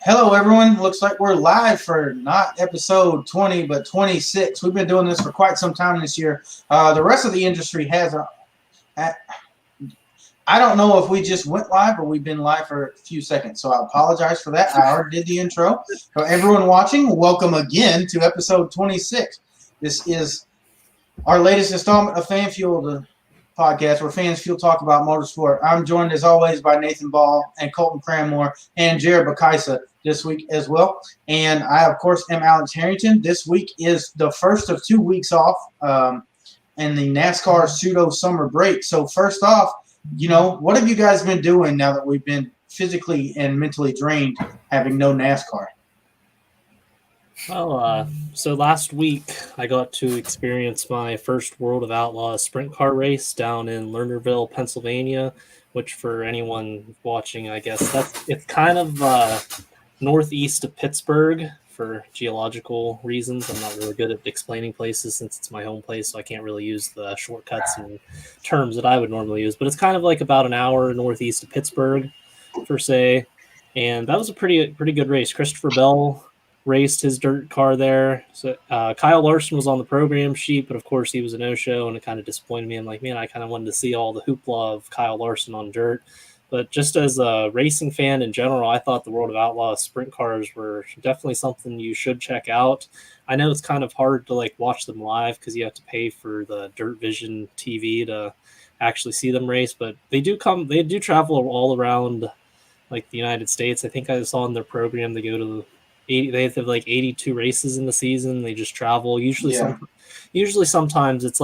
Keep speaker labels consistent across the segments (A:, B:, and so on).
A: Hello, everyone. Looks like we're live for not episode 20, but 26. We've been doing this for quite some time this year. The rest of the industry has I don't know if we just went live or we've been live for a few seconds, so I apologize for that. I already did the intro. So everyone watching, welcome again to episode 26. This is our latest installment of Fan Fuel, the podcast where fans fuel talk about motorsport. I'm joined as always by Nathan Ball and Colton Cranmore and Jared Bakaisa this week as well. And I, of course, am Alex Harrington. This week is the first of 2 weeks off in the NASCAR pseudo summer break. So first off, what have you guys been doing now that we've been physically and mentally drained having no NASCAR?
B: Well, so last week I got to experience my first World of Outlaws sprint car race down in Lernerville, Pennsylvania, which for anyone watching, I guess it's kind of northeast of Pittsburgh for geological reasons. I'm not really good at explaining places since it's my home place, so I can't really use the shortcuts and terms that I would normally use. But it's kind of like about an hour northeast of Pittsburgh, per se. And that was a pretty good race. Christopher Bell raced his dirt car there. So Kyle Larson was on the program sheet, but of course he was a no-show, and it kind of disappointed me. I'm like, man, I kind of wanted to see all the hoopla of Kyle Larson on dirt. But just as a racing fan in general, I thought the World of Outlaws sprint cars were definitely something you should check out. I know it's kind of hard to watch them live because you have to pay for the Dirt Vision TV to actually see them race, but they do travel all around the United States. I think I saw in their program they go to they have 82 races in the season. They just travel. Usually sometimes it's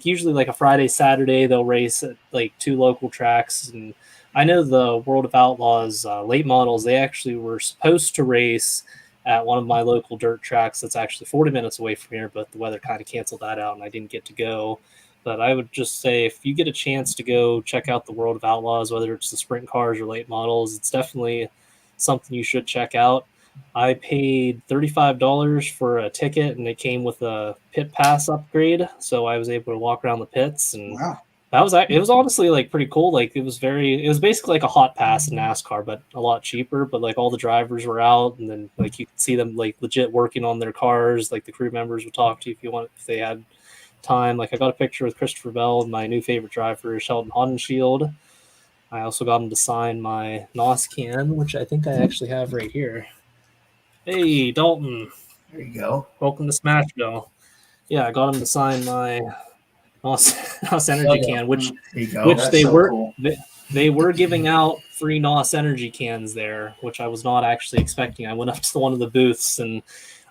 B: usually a Friday, Saturday, they'll race at 2 local tracks. And I know the World of Outlaws late models, they actually were supposed to race at one of my local dirt tracks that's actually 40 minutes away from here, but the weather kind of canceled that out and I didn't get to go. But I would just say if you get a chance to go check out the World of Outlaws, whether it's the sprint cars or late models, it's definitely something you should check out. I paid $35 for a ticket, and it came with a pit pass upgrade, so I was able to walk around the pits, and
A: wow.
B: It was honestly pretty cool. It was basically like a hot pass in NASCAR, but a lot cheaper. But all the drivers were out, and then you could see them legit working on their cars. The crew members would talk to you if they had time. I got a picture with Christopher Bell and my new favorite driver, Sheldon Hodenshield. I also got him to sign my NOS can, which I think I actually have right here. Hey, Dalton.
C: There you go.
B: Welcome to Smashville. Yeah, I got him to sign my NOS Energy can, which they were giving out free NOS Energy cans there, which I was not actually expecting. I went up to one of the booths and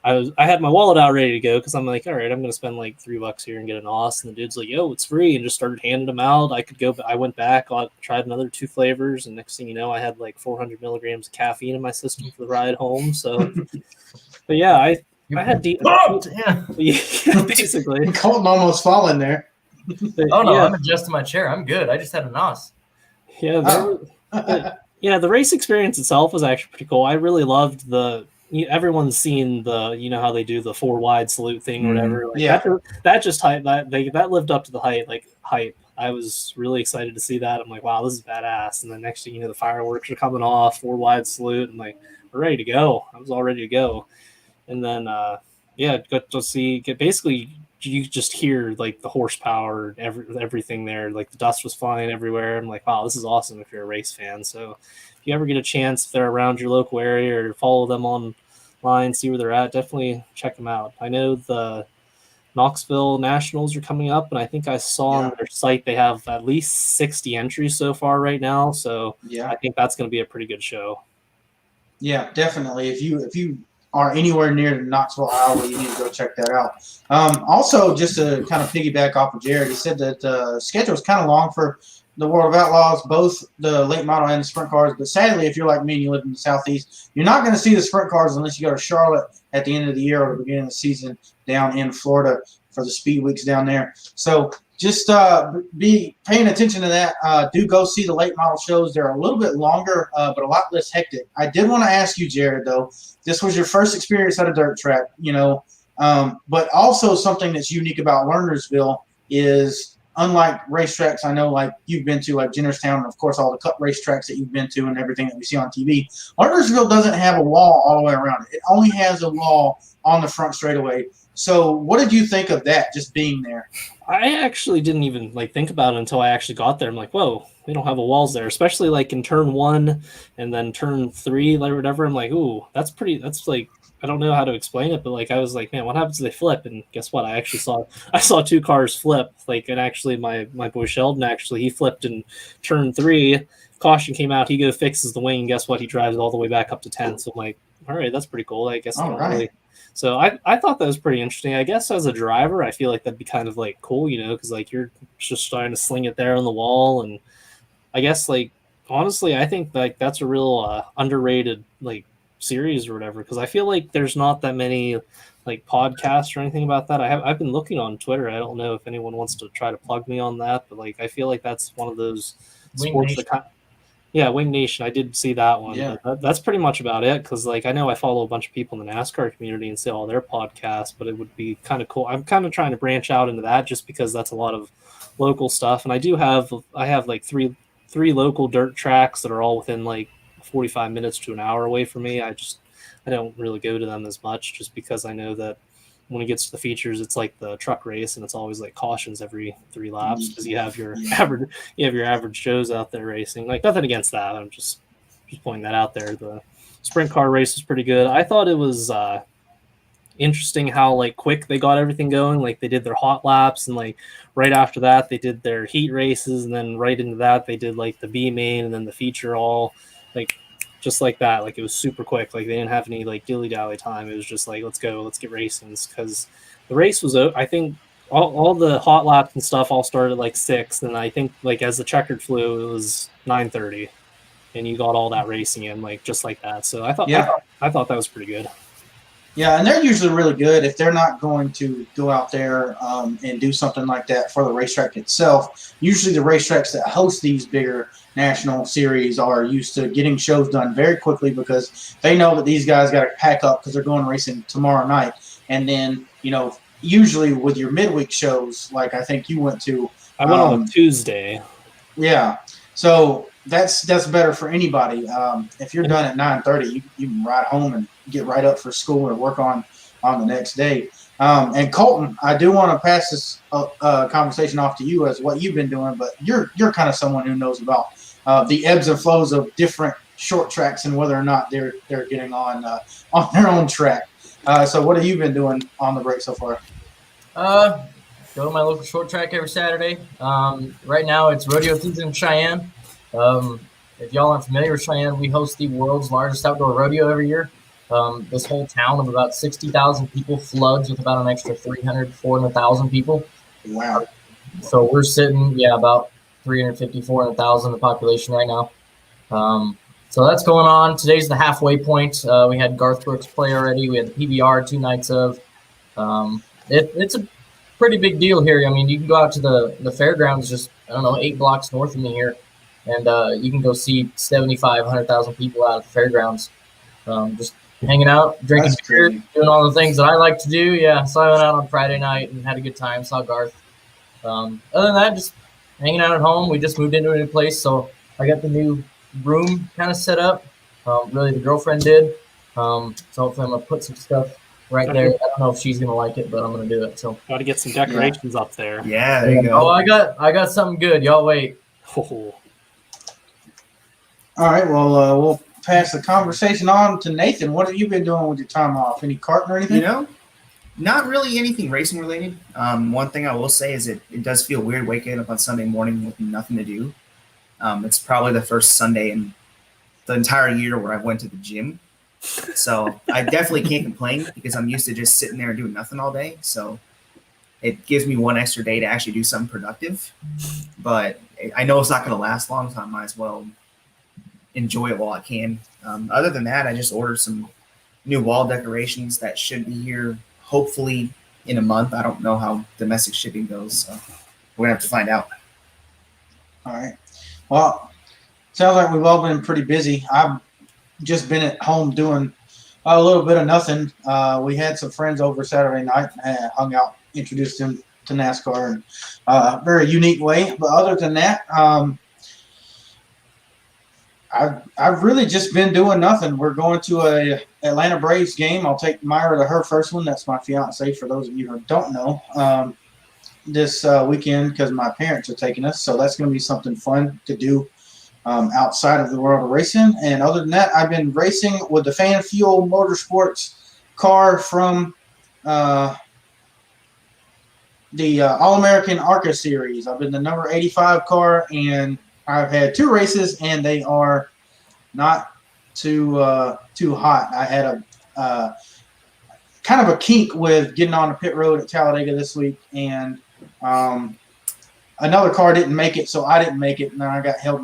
B: I had my wallet out ready to go because I'm like, all right, I'm going to spend $3 here and get a NOS. And the dude's like, yo, it's free, and just started handing them out. I could go, but I went back, tried another 2 flavors, and next thing you know, I had 400 milligrams of caffeine in my system for the ride home. So, but yeah, I had deep.
C: Yeah,
B: basically.
A: Colton almost falling there.
C: I'm adjusting my chair. I'm good. I just had a NOS.
B: Yeah, the race experience itself was actually pretty cool. I really loved everyone's seen the how they do the 4 wide salute thing or whatever. That just hype that lived up to the hype. I was really excited to see that. I'm like, wow, this is badass. And then next thing you know, the fireworks are coming off, 4 wide salute, and we're ready to go. I was all ready to go. And then got to see basically you just hear the horsepower, everything there. The dust was flying everywhere. I'm like, wow, this is awesome if you're a race fan. So if you ever get a chance, if they're around your local area, or follow them online, see where they're at, definitely check them out. I know the Knoxville Nationals are coming up, and I think I saw on their site they have at least 60 entries so far right now. So I think that's going to be a pretty good show. Yeah,
A: definitely. If you are anywhere near Knoxville, Iowa, you need to go check that out. Also, just to kind of piggyback off of Jared, he said that the schedule is kind of long for the World of Outlaws, both the late model and the sprint cars. But sadly, if you're like me and you live in the Southeast, you're not going to see the sprint cars unless you go to Charlotte at the end of the year or the beginning of the season down in Florida for the speed weeks down there. So just be paying attention to that. Do go see the late model shows. They're a little bit longer, but a lot less hectic. I did want to ask you, Jared, though, this was your first experience at a dirt track, but also something that's unique about Lernersville is unlike racetracks I know like you've been to, like Jennerstown, and of course all the Cup racetracks that you've been to and everything that we see on TV, Lernersville doesn't have a wall all the way around it. It only has a wall on the front straightaway. So what did you think of that, just being there?
B: I actually didn't even think about it until I actually got there. I'm like, whoa, we don't have a walls there, especially like in turn 1 and then turn 3, like whatever. I'm like, ooh, that's like, I don't know how to explain it, but like I was like, man, what happens if they flip? And guess what? I saw 2 cars flip. Like, and actually my boy Sheldon, actually he flipped in turn 3. Caution came out. He fixes the wing, and guess what? He drives it all the way back up to 10. So I'm like, all right, that's pretty cool. I guess.
A: All right.
B: Really. So I thought that was pretty interesting. I guess as a driver, I feel like that'd be kind of like cool, because like you're just trying to sling it there on the wall, and I guess like honestly, I think like that's a real underrated like series or whatever, because I feel like there's not that many like podcasts or anything about that. I've been looking on Twitter. I don't know if anyone wants to try to plug me on that, but like I feel like that's one of those sports that yeah, Wing Nation. I did see that one.
A: Yeah.
B: That's pretty much about it, because like I know I follow a bunch of people in the NASCAR community and see all their podcasts, but it would be kind of cool. I'm kind of trying to branch out into that just because that's a lot of local stuff, and I have like three local dirt tracks that are all within like 45 minutes to an hour away from me. I don't really go to them as much, just because I know that when it gets to the features, it's like the truck race, and it's always like cautions every 3 laps, because you have your average Joes out there racing. Like, nothing against that. I'm just pointing that out there. The sprint car race was pretty good. I thought it was interesting how like quick they got everything going. Like, they did their hot laps, and like right after that they did their heat races, and then right into that they did like the B main and then the feature, all like just like that. Like, it was super quick. Like, they didn't have any like dilly-dally time. It was just like, let's go, let's get racing, because the race was, I think all the hot laps and stuff all started at like 6, and I think like as the checkered flew, it was 9:30, and you got all that racing in like just like that. So I thought that was pretty good.
A: Yeah, and they're usually really good if they're not going to go out there and do something like that for the racetrack itself. Usually the racetracks that host these bigger national series are used to getting shows done very quickly, because they know that these guys got to pack up because they're going racing tomorrow night. And then, usually with your midweek shows, like I think you went to.
B: I went on a Tuesday.
A: Yeah. So that's better for anybody. If you're done at 9:30, you can ride home and get right up for school or work on the next day. And Colton, I do want to pass this conversation off to you as what you've been doing, but you're kind of someone who knows about the ebbs and flows of different short tracks and whether or not they're getting on their own track. So what have you been doing on the break so far?
C: Go to my local short track every Saturday. Right now it's rodeo season in Cheyenne. If y'all aren't familiar with Cheyenne, we host the world's largest outdoor rodeo every year. This whole town of about 60,000 people floods with about an extra 400,000 people.
A: Wow.
C: So we're sitting, about 350, 400,000 the population right now. So that's going on. Today's the halfway point. We had Garth Brooks play already. We had the PBR 2 nights of. It's a pretty big deal here. I mean, you can go out to the fairgrounds just, 8 blocks north of me here, and you can go see 100,000 people out at the fairgrounds, just hanging out, drinking beer, doing all the things that I like to do. Yeah, so I went out on Friday night and had a good time, saw Garth. Other than that, just hanging out at home. We just moved into a new place, so I got the new room kind of set up. Really, the girlfriend did. So hopefully I'm going to put some stuff right there. I don't know if she's going to like it, but I'm going to do it. So
B: got to get some decorations up there.
D: Yeah, there you go.
C: Oh, I got something good. Y'all wait.
B: Oh.
A: All right, well, we'll pass the conversation on to Nathan. What have you been doing with your time off? Any karting or anything?
D: Not really anything racing related. One thing I will say is it does feel weird waking up on Sunday morning with nothing to do. It's probably the first Sunday in the entire year where I went to the gym. So I definitely can't complain because I'm used to just sitting there and doing nothing all day. So it gives me one extra day to actually do something productive. But I know it's not going to last long, so I might as well enjoy it while I can. Other than that, I just ordered some new wall decorations that should be here hopefully in a month. I don't know how domestic shipping goes, so we're going to have to find out.
A: All right. Well, sounds like we've all been pretty busy. I've just been at home doing a little bit of nothing. We had some friends over Saturday night and hung out, introduced them to NASCAR in a very unique way. But other than that, I've really just been doing nothing. We're going to a Atlanta Braves game. I'll take Myra to her first one. That's my fiance, for those of you who don't know, this weekend, because my parents are taking us. So that's going to be something fun to do outside of the world of racing. And other than that, I've been racing with the Fan Fuel Motorsports car from the All-American ARCA series. I've been the number 85 car, and I've had 2 races, and they are not too hot. I had a kind of a kink with getting on the pit road at Talladega this week, and another car didn't make it, so I didn't make it, and then I got held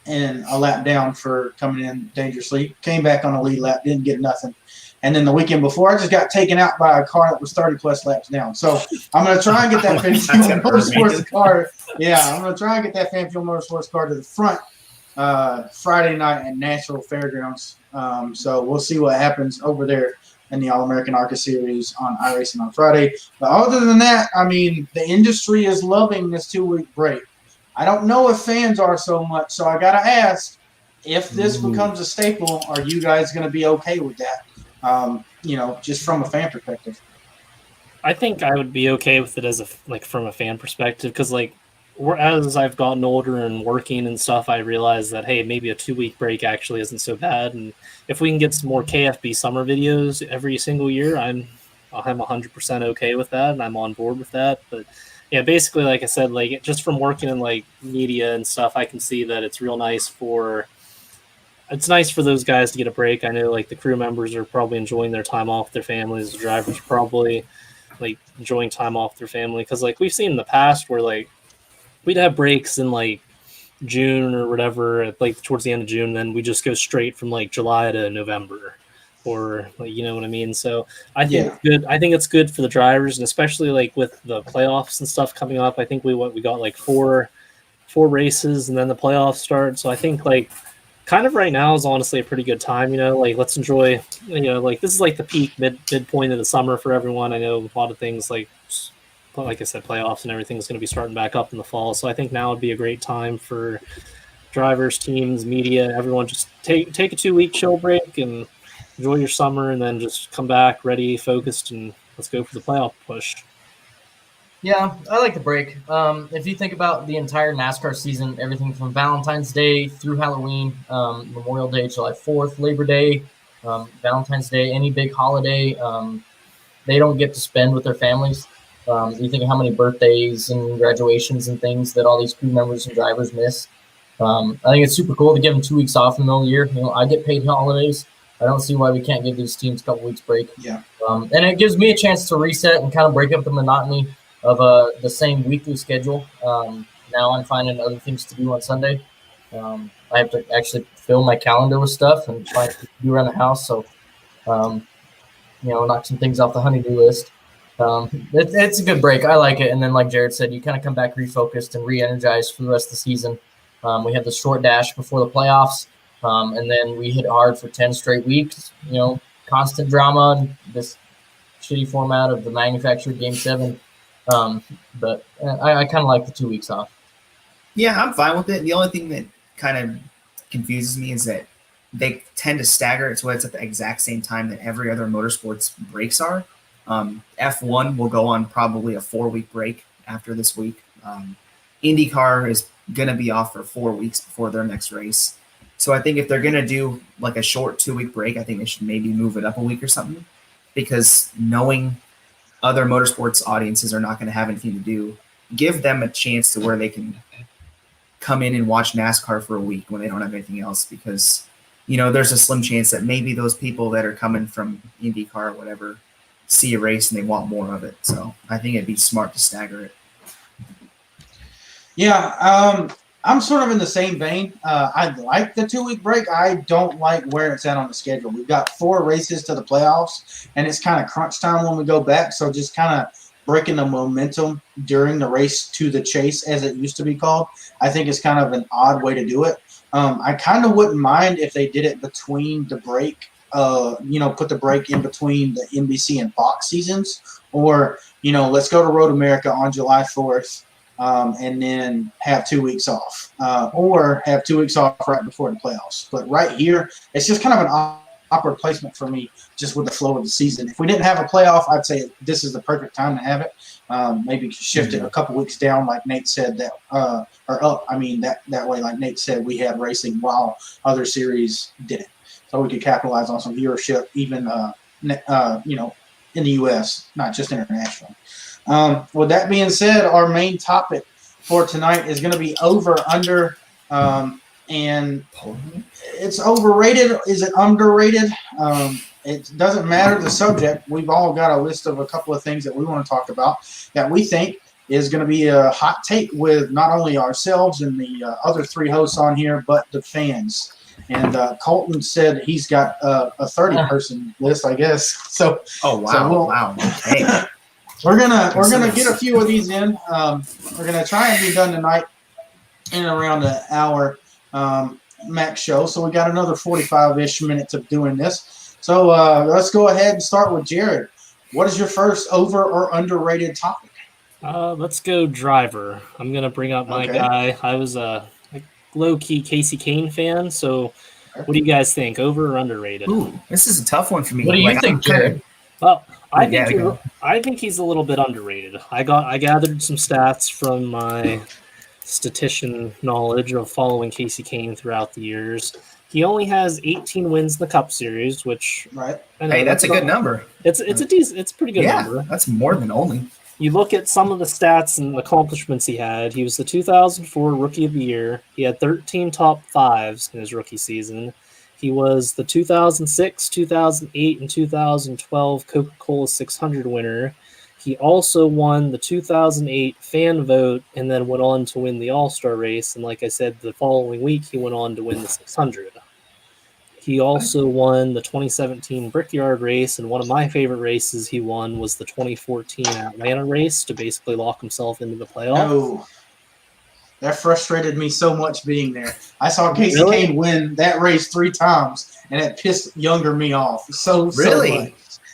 A: in a lap down for coming in dangerously. Came back on a lead lap, didn't get nothing. And then the weekend before, I just got taken out by a car that was 30-plus laps down. So I'm going to try and get that Fan Fuel Motorsports car. Yeah, I'm going to try and get that Fan Fuel Motorsports car to the front Friday night at Nashville Fairgrounds. So we'll see what happens over there in the All-American ARCA Series on iRacing on Friday. But other than that, I mean, the industry is loving this 2-week break. I don't know if fans are so much, so I got to ask, if this becomes a staple, are you guys going to be okay with that? Just from a fan perspective.
B: I think I would be okay with it as from a fan perspective, because as I've gotten older and working and stuff, I realized that, hey, maybe a 2-week break actually isn't so bad. And if we can get some more KFB summer videos every single year, I'm 100% okay with that, and I'm on board with that. But yeah, basically, like I said, just from working in media and stuff, I can see that it's real nice for those guys to get a break. I know the crew members are probably enjoying their time off with their families. The drivers are probably enjoying time off with their family, because we've seen in the past where we'd have breaks in June or whatever, towards the end of June, then we just go straight from July to November, or you know what I mean. So I think it's good. I think it's good for the drivers, and especially with the playoffs and stuff coming up. I think we got 4 races, and then the playoffs start. So I think kind of right now is honestly a pretty good time. Let's enjoy. This is the peak midpoint of the summer for everyone. I know a lot of things like I said, playoffs and everything is going to be starting back up in the fall. So I think now would be a great time for drivers, teams, media, everyone. Just take a 2-week chill break and enjoy your summer, and then just come back ready, focused, and let's go for the playoff push.
C: Yeah, I like the break. If you think about the entire NASCAR season, everything from Valentine's Day through Halloween, Memorial Day, July 4th, Labor Day, Valentine's Day, any big holiday, they don't get to spend with their families. You think of how many birthdays and graduations and things that all these crew members and drivers miss. I think it's super cool to give them 2 weeks off in the middle of the year. I get paid holidays. I don't see why we can't give these teams a couple weeks break.
A: Yeah.
C: And it gives me a chance to reset and kind of break up the monotony of the same weekly schedule. Now I'm finding other things to do on Sunday. I have to actually fill my calendar with stuff and try to do around the house. So, knock some things off the honey-do list. It's a good break. I like it. And then, like Jared said, you kind of come back refocused and re-energized for the rest of the season. We have the short dash before the playoffs, and then we hit hard for 10 straight weeks. Constant drama and this shitty format of the manufactured Game 7. But I kind of like the 2 weeks off.
D: Yeah, I'm fine with it. The only thing that kind of confuses me is that they tend to stagger it so it's at the exact same time that every other motorsports breaks are. F1 will go on probably a 4-week break after this week. IndyCar is going to be off for 4 weeks before their next race. So I think if they're going to do a short 2-week break, I think they should maybe move it up a week or something, because knowing other motorsports audiences are not going to have anything to do, give them a chance to where they can come in and watch NASCAR for a week when they don't have anything else, because there's a slim chance that maybe those people that are coming from IndyCar or whatever see a race and they want more of it. So I think it'd be smart to stagger it.
A: Yeah, I'm sort of in the same vein. I like the 2-week break. I don't like where it's at on the schedule. We've got 4 races to the playoffs, and it's kind of crunch time when we go back. So just kind of breaking the momentum during the race to the chase, as it used to be called, I think is kind of an odd way to do it. I kind of wouldn't mind if they did it between the break put the break in between the NBC and Fox seasons, or let's go to Road America on July 4th. And then have 2 weeks off, or have 2 weeks off right before the playoffs. But right here, it's just kind of an awkward placement for me, just with the flow of the season. If we didn't have a playoff, I'd say this is the perfect time to have it. Maybe shift it a couple weeks down, like Nate said, or up. I mean, that way, like Nate said, we had racing while other series didn't, so we could capitalize on some viewership, even in the U.S., not just internationally. With that being said, our main topic for tonight is going to be over, under, and it's overrated. Is it underrated? It doesn't matter the subject. We've all got a list of a couple of things that we want to talk about that we think is going to be a hot take with not only ourselves and the other three hosts on here, but the fans. And Colton said he's got a 30-person list, I guess. So,
D: wow, wow. Okay.
A: We're gonna get a few of these in. We're gonna try and be done tonight in around an hour max show. So we got another 45-ish minutes of doing this. So let's go ahead and start with Jared. What is your first over or underrated topic?
B: Let's go driver. I'm gonna bring up my guy. I was a low-key Casey Kane fan. So what do you guys think? Over or underrated?
D: Ooh, this is a tough one for me.
C: What do you think, Jared?
B: Well, I think he's a little bit underrated. I gathered some stats from my statistician knowledge of following Casey Kane throughout the years. He only has 18 wins in the Cup Series, which
D: hey, that's a good number.
B: It's a pretty good number.
D: That's more than only.
B: You look at some of the stats and accomplishments he had. He was the 2004 Rookie of the Year. He had 13 top fives in his rookie season. He was the 2006, 2008, and 2012 Coca-Cola 600 winner. He also won the 2008 fan vote and then went on to win the All-Star race. And like I said, the following week, he went on to win the 600. He also won the 2017 Brickyard race, and one of my favorite races he won was the 2014 Atlanta race to basically lock himself into the playoff.
A: Oh, that frustrated me so much being there. I saw Casey Kane win that race 3 times, and it pissed younger me off so much.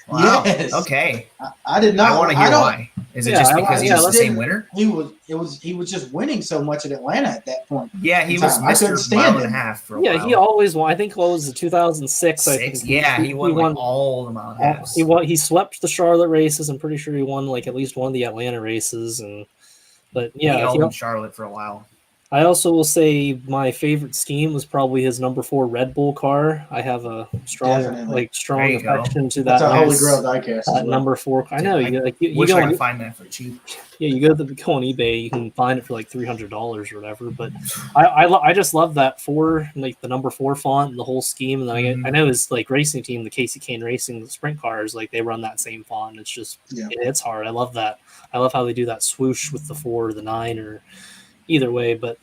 D: Wow.
A: Yes.
D: Okay.
A: I did not.
D: I want to hear why. Is it just because he's the same winner?
A: He was just winning so much at Atlanta at that point.
D: Yeah, he was Mr. Mile and a Half for a while.
B: Yeah, he always won. I think it was the 2006.
D: He won like all the mile and a halves.
B: He swept the Charlotte races. I'm pretty sure he won like at least one of the Atlanta races. But yeah,
D: he owned Charlotte for a while.
B: I also will say my favorite scheme was probably his number 4 Red Bull car. I have a strong affection to that.
A: That's a holy grail diecast.
B: Number 4. I know. You
D: wish I could find that for cheap.
B: Yeah, you go on eBay, you can find it for like $300 or whatever. But I just love that 4, like the number 4 font and the whole scheme. And then I know his like racing team, the Casey Kane Racing, the sprint cars, like they run that same font. It's just it's hard. I love that. I love how they do that swoosh with the 4 or the 9 or either way. But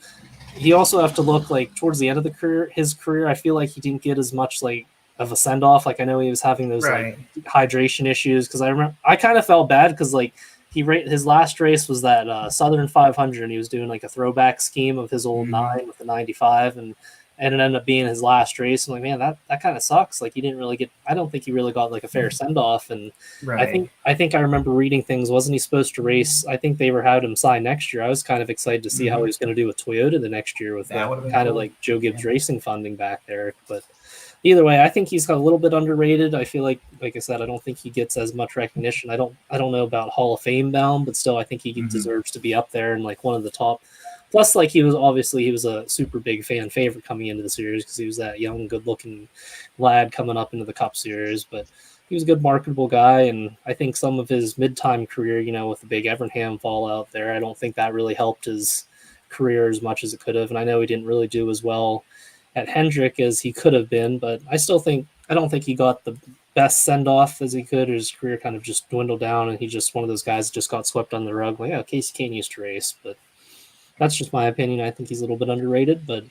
B: you also have to look like towards the end of his career. I feel like he didn't get as much like of a send off. Like I know he was having those like hydration issues because I remember I kind of felt bad because like his last race was that Southern 500 and he was doing like a throwback scheme of his old 9 with the 95 and it ended up being his last race. I'm like, man, that kind of sucks. Like he didn't really get. I don't think he really got like a fair send off. And I think I remember reading things. Wasn't he supposed to race? I think they had him sign next year. I was kind of excited to see how he was going to do with Toyota the next year with that kind of like Joe Gibbs Racing funding back there. But either way, I think he's got a little bit underrated. I feel like I said, I don't think he gets as much recognition. I don't know about Hall of Fame bound, but still, I think he deserves to be up there and like one of the top. Plus, like he was a super big fan favorite coming into the series because he was that young, good-looking lad coming up into the Cup Series. But he was a good, marketable guy, and I think some of his mid-time career, with the big Evernham fallout there, I don't think that really helped his career as much as it could have. And I know he didn't really do as well at Hendrick as he could have been, but I don't think he got the best send-off as he could. His career kind of just dwindled down, and he's just one of those guys that just got swept on the rug. Like, yeah, Casey Kane used to race, but that's just my opinion. I think he's a little bit underrated, but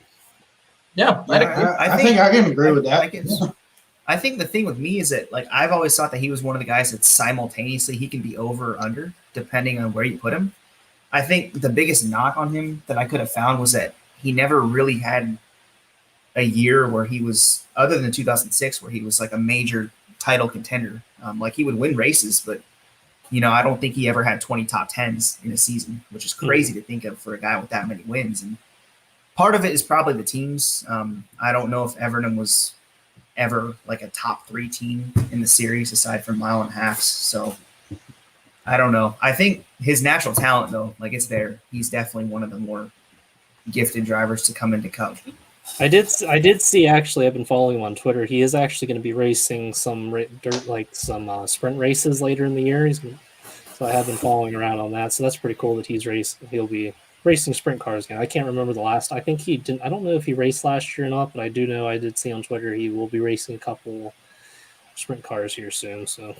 A: I think I can agree with that.
D: I think the thing with me is that like I've always thought that he was one of the guys that simultaneously he can be over or under depending on where you put him. I think the biggest knock on him that I could have found was that he never really had a year where he was, other than 2006, where he was like a major title contender. Like he would win races, but I don't think he ever had 20 top tens in a season, which is crazy to think of for a guy with that many wins. And part of it is probably the teams. I don't know if Everton was ever like a top 3 team in the series aside from mile and halves. So I don't know. I think his natural talent, though, like it's there. He's definitely one of the more gifted drivers to come into Cup.
B: I did see, actually, I've been following him on Twitter. He is actually going to be racing some sprint races later in the year. So I have been following around on that. So that's pretty cool that he'll be racing sprint cars again. I can't remember the last. I think he didn't. I don't know if he raced last year or not, but I do know I did see on Twitter he will be racing a couple sprint cars here soon. So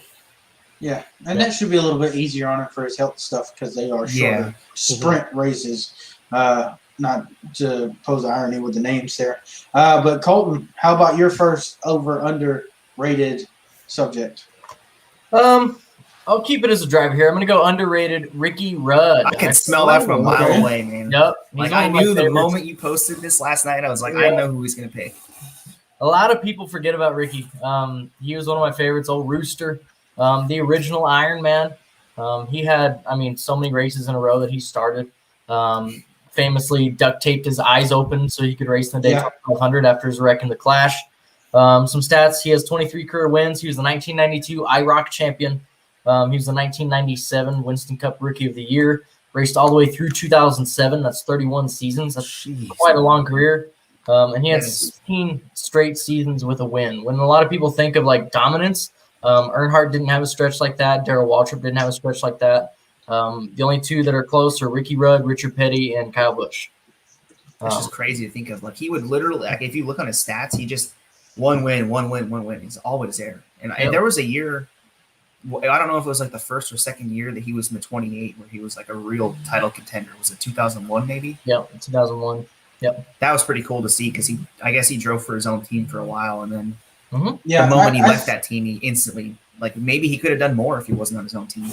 A: yeah, and that should be a little bit easier on him for his health stuff because they are shorter sprint races. Not to pose irony with the names there, but Colton, how about your first over/under rated subject?
C: I'll keep it as a driver here. I'm going to go underrated Ricky Rudd.
D: I can smell that from a mile away, man.
C: Yep.
D: Like I knew the moment you posted this last night, I was like, I know who he's going to pick.
C: A lot of people forget about Ricky. He was one of my favorites, old Rooster, the original Iron Man. He had, so many races in a row that he started. Famously duct taped his eyes open so he could race in the Daytona 500 after his wreck in the Clash. Some stats: he has 23 career wins. He was the 1992 IROC champion. He was the 1997 Winston Cup Rookie of the Year. Raced all the way through 2007. That's 31 seasons. That's quite a long career. And he had 16 straight seasons with a win. When a lot of people think of like dominance, Earnhardt didn't have a stretch like that. Darrell Waltrip didn't have a stretch like that. The only 2 that are close are Ricky Rudd, Richard Petty, and Kyle Busch.
D: It's just crazy to think of. Like he would literally, like if you look on his stats, he just one win. He's always there. And there was a year, I don't know if it was like the first or second year that he was in the 28 where he was like a real title contender. Was it 2001 maybe?
C: Yep, 2001. Yep.
D: That was pretty cool to see because I guess he drove for his own team for a while, and then the
A: Yeah,
D: moment he left that team, he instantly, like maybe he could have done more if he wasn't on his own team.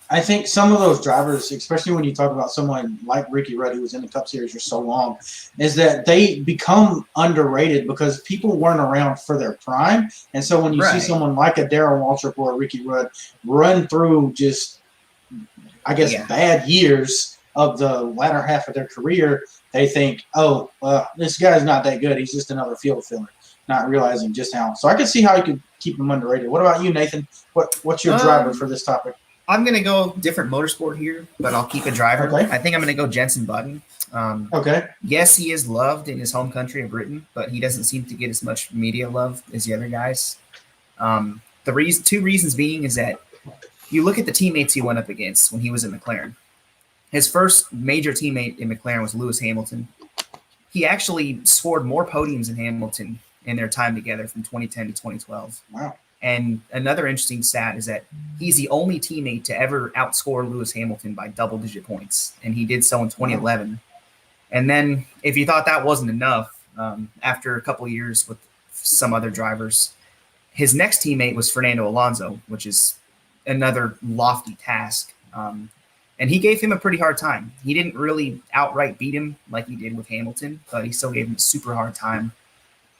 A: I think some of those drivers, especially when you talk about someone like Ricky Rudd, who was in the Cup Series for so long, is that they become underrated because people weren't around for their prime. And so when you see someone like a Darrell Waltrip or a Ricky Rudd run through just, I guess, bad years of the latter half of their career, they think, oh, this guy's not that good. He's just another field filler, not realizing just how. So I can see how you could keep him underrated. What about you, Nathan? What's your driver for this topic?
D: I'm going to go different motorsport here, but I'll keep a driver.
A: Okay.
D: I think I'm going to go Jenson Button.
A: Okay.
D: Yes, he is loved in his home country of Britain, but he doesn't seem to get as much media love as the other guys. Two reasons being is that you look at the teammates he went up against when he was in McLaren. His first major teammate in McLaren was Lewis Hamilton. He actually scored more podiums than Hamilton in their time together from 2010 to 2012.
A: Wow.
D: And another interesting stat is that he's the only teammate to ever outscore Lewis Hamilton by double-digit points, and he did so in 2011. And then if you thought that wasn't enough, after a couple of years with some other drivers, his next teammate was Fernando Alonso, which is another lofty task. And he gave him a pretty hard time. He didn't really outright beat him like he did with Hamilton, but he still gave him a super hard time.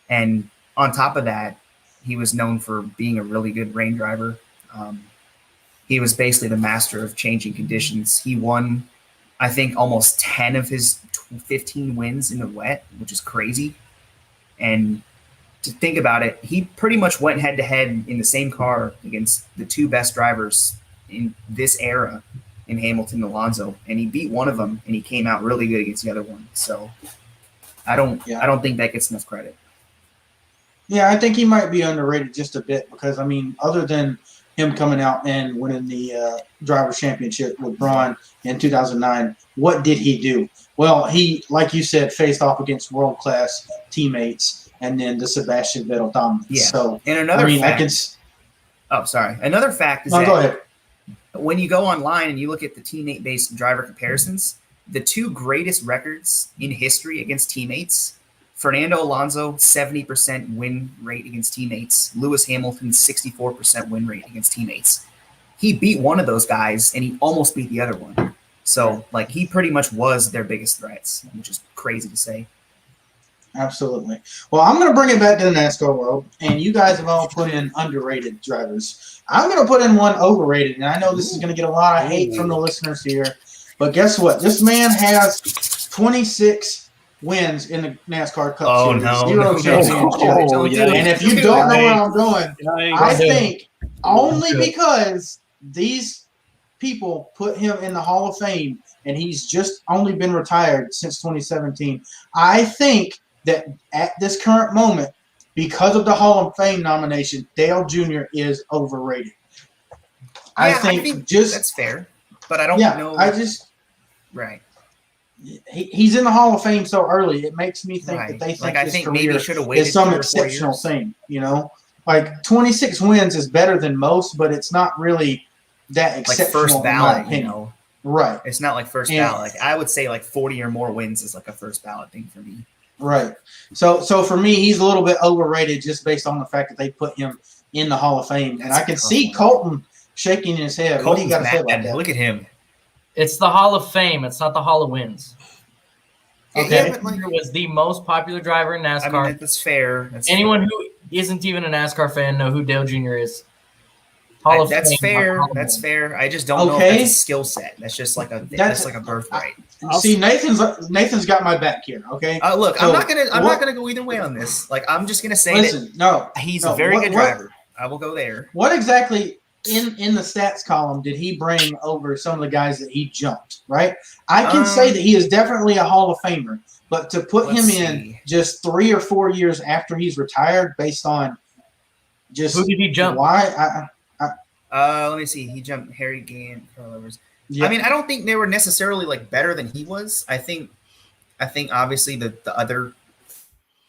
D: And on top of that, he was known for being a really good rain driver. He was basically the master of changing conditions. He won, I think, almost 10 of his 15 wins in the wet, which is crazy. And to think about it, he pretty much went head-to-head in the same car against the 2 best drivers in this era, in Hamilton and Alonso, and he beat one of them, and he came out really good against the other one. So I don't think that gets enough credit.
A: Yeah, I think he might be underrated just a bit because, other than him coming out and winning the Drivers' Championship with Braun in 2009, what did he do? Well, he, like you said, faced off against world-class teammates and then the Sebastian Vettel dominance.
D: Yeah.
A: So,
D: and another fact. Another fact is that
A: go ahead.
D: When you go online and you look at the teammate-based driver comparisons, the 2 greatest records in history against teammates, Fernando Alonso, 70% win rate against teammates. Lewis Hamilton, 64% win rate against teammates. He beat one of those guys, and he almost beat the other one. So, he pretty much was their biggest threats, which is crazy to say.
A: Absolutely. Well, I'm going to bring it back to the NASCAR world, and you guys have all put in underrated drivers. I'm going to put in one overrated, and I know this is going to get a lot of hate from the listeners here, but guess what? This man has 26 wins in the NASCAR Cup Series, zero championships. And if you don't know where I'm going, I think only because these people put him in the Hall of Fame, and he's just only been retired since 2017. I think that at this current moment, because of the Hall of Fame nomination, Dale Jr. is overrated. I think just
D: that's fair, but I don't know. Right.
A: He's in the Hall of Fame so early. It makes me think that they think his career is some exceptional thing. You know, like 26 wins is better than most, but it's not really that exceptional.
D: Like first ballot, you know.
A: Right.
D: It's not like first ballot. Like I would say, like 40 or more wins is like a first ballot thing for me.
A: Right. So for me, he's a little bit overrated just based on the fact that they put him in the Hall of Fame. And I can see Colton shaking his head. What do you got to say about that?
D: Look at him.
C: It's the Hall of Fame. It's not the Hall of Wins.
A: Okay.
C: He was the most popular driver in NASCAR.
D: I mean, that's fair.
C: Anyone who isn't even a NASCAR fan know who Dale Jr. is.
D: That's fair. That's fair. I just don't know if that's a skill set. That's just like a birthright.
A: See, Nathan's got my back here. Okay.
D: Look, I'm not gonna go either way on this. Like I'm just gonna say he's a very good driver. I will go there.
A: What exactly in the stats column did he bring over some of the guys that he jumped? Right. I can say that he is definitely a Hall of Famer, but to put him in just 3 or 4 years after he's retired, based on just
C: who did he jump?
A: Why?
D: Let me see. He jumped Harry Gant, Carl Evers. Yeah. I mean, I don't think they were necessarily like better than he was. I think obviously the other.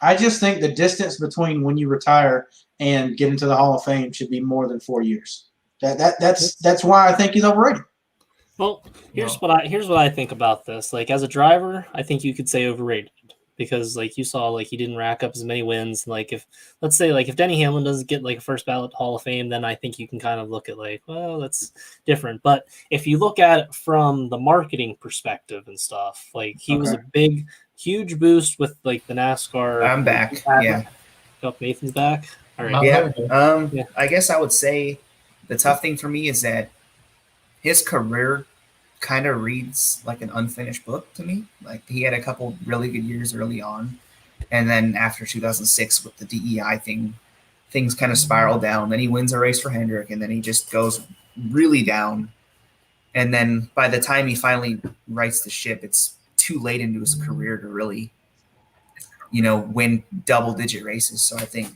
A: I just think the distance between when you retire and get into the Hall of Fame should be more than 4 years. That's why I think he's overrated.
B: Well, here's what I think about this. Like as a driver, I think you could say overrated. Because like you saw, like he didn't rack up as many wins. Like if let's say like if Denny Hamlin doesn't get like a first ballot Hall of Fame, then I think you can kind of look at like, well, that's different. But if you look at it from the marketing perspective and stuff, like he was a huge boost with like the NASCAR.
D: I'm back. Yeah.
B: Nathan's back. All right.
D: Yeah. I guess I would say the tough thing for me is that his career kind of reads like an unfinished book to me. Like he had a couple really good years early on, and then after 2006 with the DEI thing, things kind of spiral down. Then he wins a race for Hendrick, and then he just goes really down. And then by the time he finally rights the ship, it's too late into his career to really, win double-digit races. So I think,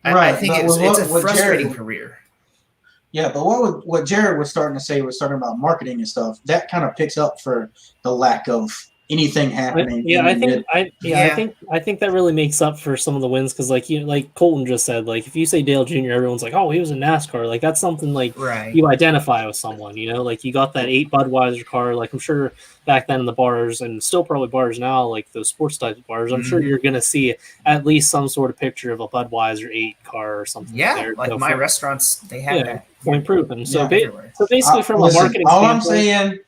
D: I think it's a frustrating career.
A: Yeah, but what Jared was starting to say was starting about marketing and stuff. That kind of picks up for the lack of anything happening.
B: I think that really makes up for some of the wins because, like Colton just said, like if you say Dale Jr., everyone's like, oh, he was in NASCAR. Like that's something like you identify with someone. Like you got that 8 Budweiser car. Like I'm sure back then in the bars and still probably bars now, like those sports type of bars. I'm sure you're gonna see at least some sort of picture of a Budweiser 8 car or something.
D: Yeah,
B: there.
D: like my restaurants, they have that.
B: Point proven. So basically, from a marketing
A: all
B: standpoint,
A: I'm saying,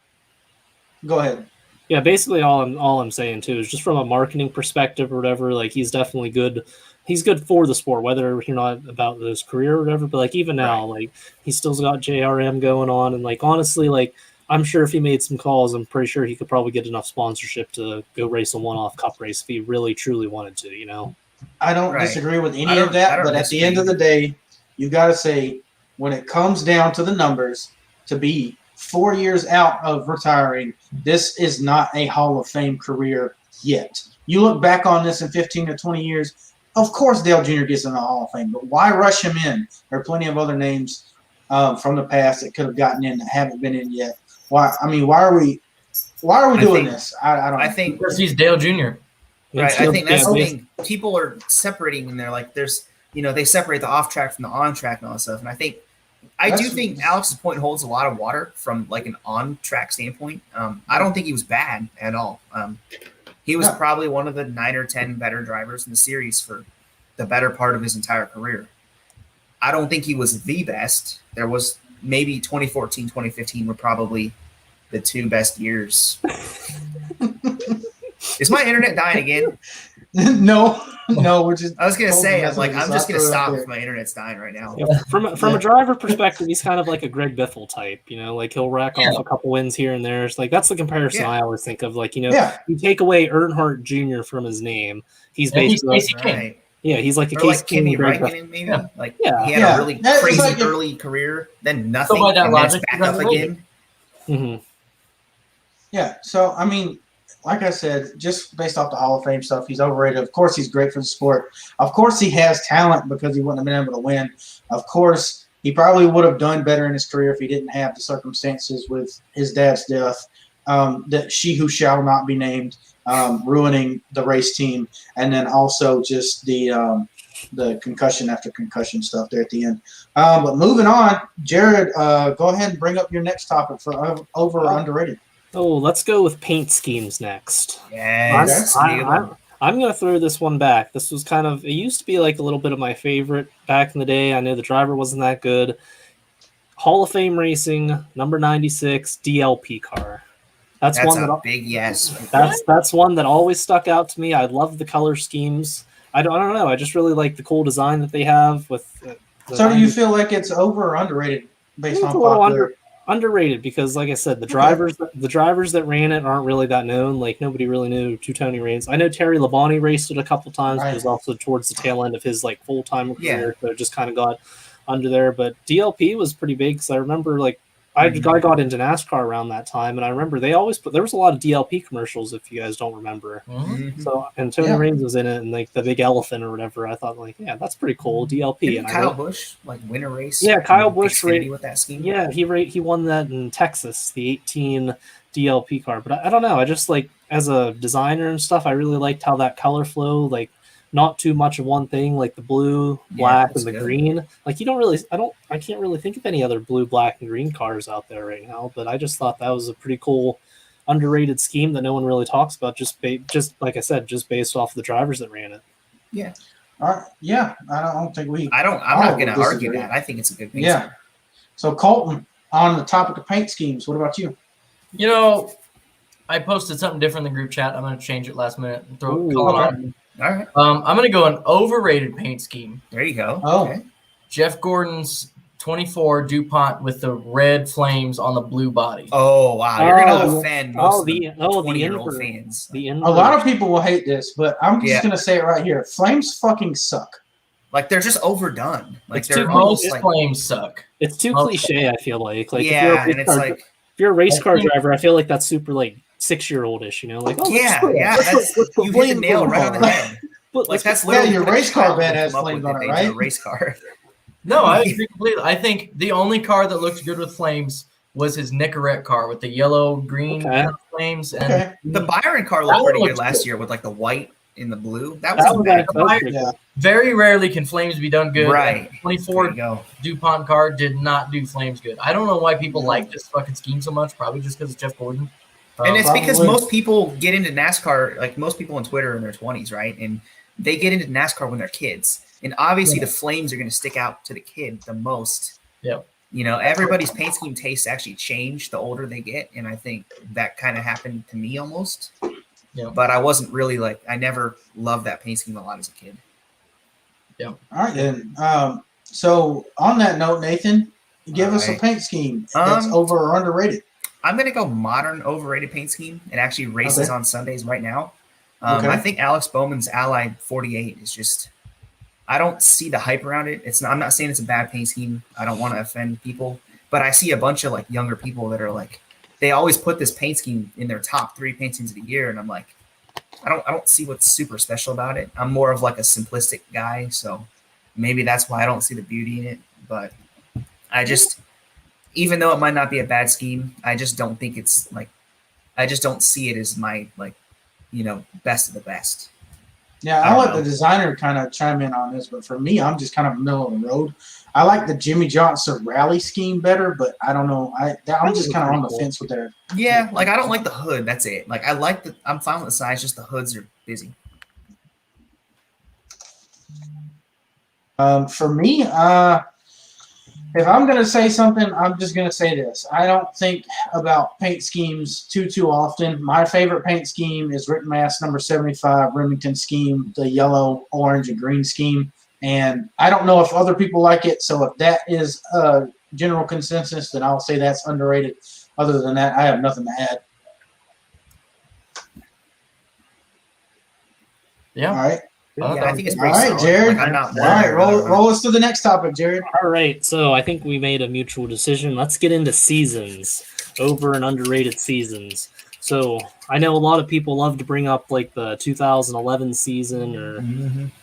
A: go ahead.
B: Yeah, basically all I'm saying too is just from a marketing perspective or whatever. Like he's definitely good. He's good for the sport, whether you're not about his career or whatever. But like even now, like he's still got JRM going on, and like honestly, like I'm sure if he made some calls, I'm pretty sure he could probably get enough sponsorship to go race a one-off cup race if he really truly wanted to.
A: I don't disagree with any of that, but at the end of the day, you got to say when it comes down to the numbers, to be 4 years out of retiring, this is not a Hall of Fame career yet. You look back on this in 15 to 20 years, of course Dale Jr. gets in the Hall of Fame, but why rush him in? There are plenty of other names from the past that could have gotten in that haven't been in yet. Why are we doing this? I think
C: because he's Dale Jr.
D: Right. I think that's the thing. People are separating, and they're like, there's, they separate the off track from the on track and all that stuff. And I do think Alex's point holds a lot of water from like an on track standpoint. I don't think he was bad at all. He was probably one of the 9 or 10 better drivers in the series for the better part of his entire career. I don't think he was the best. There was maybe 2014, 2015 were probably the 2 best years. Is my internet dying again?
A: No, we're just.
D: I was gonna say, I'm
A: totally
D: just gonna
A: threw it
D: stop
A: out there.
D: if my internet's dying right now.
B: Yeah, from a driver perspective, he's kind of like a Greg Biffle type, like he'll rack off a couple wins here and there. It's like that's the comparison I always think of. Like, you take away Earnhardt Jr. from his name, he's basically
D: right.
B: Yeah, he's like a
D: or
B: case
D: like Kimi Räikkönen, maybe.
C: Yeah.
D: Like he had a really crazy early career, then nothing,
C: by that
D: and
C: logic,
D: then it's back up again.
B: Mm-hmm.
A: Yeah, so I mean, like I said, just based off the Hall of Fame stuff, he's overrated. Of course, he's great for the sport. Of course, he has talent because he wouldn't have been able to win. Of course, he probably would have done better in his career if he didn't have the circumstances with his dad's death, that she who shall not be named, ruining the race team, and then also just the concussion after concussion stuff there at the end. But moving on, Jared, go ahead and bring up your next topic for over or underrated.
B: Oh, let's go with paint schemes next.
D: Yes.
B: I'm going to throw this one back. This was it used to be like a little bit of my favorite back in the day. I know the driver wasn't that good. Hall of Fame Racing, number 96, DLP car. That's one
D: a big yes.
B: That's one that always stuck out to me. I love the color schemes. I don't know. I just really like the cool design that they have.
A: So do you feel like it's over or underrated based on popular?
B: Underrated because, like I said, the drivers that ran it aren't really that known. Like nobody really knew Tony Raines. I know Terry Labonte raced it a couple times. Right. It was also towards the tail end of his full time career, so it just kind of got under there. But DLP was pretty big because I remember I got into NASCAR around that time, and I remember they always there was a lot of DLP commercials, if you guys don't remember.
C: Mm-hmm.
B: So, and Tony Raines was in it, and the big elephant or whatever. I thought that's pretty cool, DLP. And
D: Kyle Busch winter race.
B: Yeah, Kyle Busch
D: with that scheme.
B: Yeah, he won that in Texas, the 18 DLP car. But I don't know. I just as a designer and stuff, I really liked how that color flow, not too much of one thing, like the blue, black, and the green. I can't really think of any other blue, black, and green cars out there right now, but I just thought that was a pretty cool, underrated scheme that no one really talks about, just like I said, just based off the drivers that ran it.
D: Yeah.
A: All right. Yeah, I don't think we...
D: I'm not going to argue that. I think it's a good paint scheme.
A: So, Colton, on the topic of paint schemes, what about you?
C: I posted something different in the group chat. I'm going to change it last minute and throw it
D: on. All right.
C: I'm going to go an overrated paint scheme.
D: There you go.
A: Oh.
D: Okay.
C: Jeff Gordon's 24 DuPont with the red flames on the blue body.
D: Oh, wow. You're going to offend most the 20-year-old fans.
A: A lot of people will hate this, but I'm just going to say it right here. Flames fucking suck.
D: They're just overdone.
C: Most flames suck.
B: It's too cliche, I feel like.
D: If
B: you're a race car driver, I feel like that's super 6-year-old-ish,
D: you hit the nail right on the head. That's literally
A: your race car bed has flames on it, right?
D: A race car.
C: No, I agree completely. I think the only car that looked good with flames was his Nicorette car with the yellow, green flames. And
D: the Byron car looked pretty good last year with the white in the blue. That was
C: very rarely can flames be done good.
D: Right.
C: 24 DuPont car did not do flames good. I don't know why people like this fucking scheme so much. Probably just because it's Jeff Gordon.
D: And it's because most people get into NASCAR, most people on Twitter in their 20s, right? And they get into NASCAR when they're kids. And obviously the flames are going to stick out to the kid the most.
C: Yeah.
D: Everybody's paint scheme tastes actually change the older they get. And I think that kind of happened to me almost.
C: Yeah.
D: But I wasn't really I never loved that paint scheme a lot as a kid.
C: Yeah.
A: All right, then. So on that note, Nathan, give us a paint scheme that's over or underrated.
D: I'm going to go modern overrated paint scheme. It actually races on Sundays right now. I think Alex Bowman's Ally 48 is just – I don't see the hype around it. I'm not saying it's a bad paint scheme. I don't want to offend people. But I see a bunch of younger people that are they always put this paint scheme in their top 3 paint schemes of the year. And I'm I don't see what's super special about it. I'm more of a simplistic guy. So maybe that's why I don't see the beauty in it. But I just – even though it might not be a bad scheme, I just don't think it's I just don't see it as my best of the best.
A: Yeah, I'll let the designer kind of chime in on this, but for me, I'm just kind of middle of the road. I like the Jimmy Johnson rally scheme better, but I don't know. I'm just kind of on the fence with that.
D: Yeah, I don't like the hood. That's it. I'm fine with the size, just the hoods are busy.
A: For me, If I'm going to say something, I'm just going to say this. I don't think about paint schemes too often. My favorite paint scheme is Written Mass number 75, Remington scheme, the yellow, orange, and green scheme. And I don't know if other people like it, so if that is a general consensus, then I'll say that's underrated. Other than that, I have nothing to add.
C: Yeah.
A: All right.
D: Yeah, I think it's
A: All
D: pretty
A: right,
D: solid.
A: Jared.
D: Like, I'm not
A: All right, roll us to the next topic, Jared.
B: All right, so I think we made a mutual decision. Let's get into seasons, over and underrated seasons. So I know a lot of people love to bring up like the 2011 season or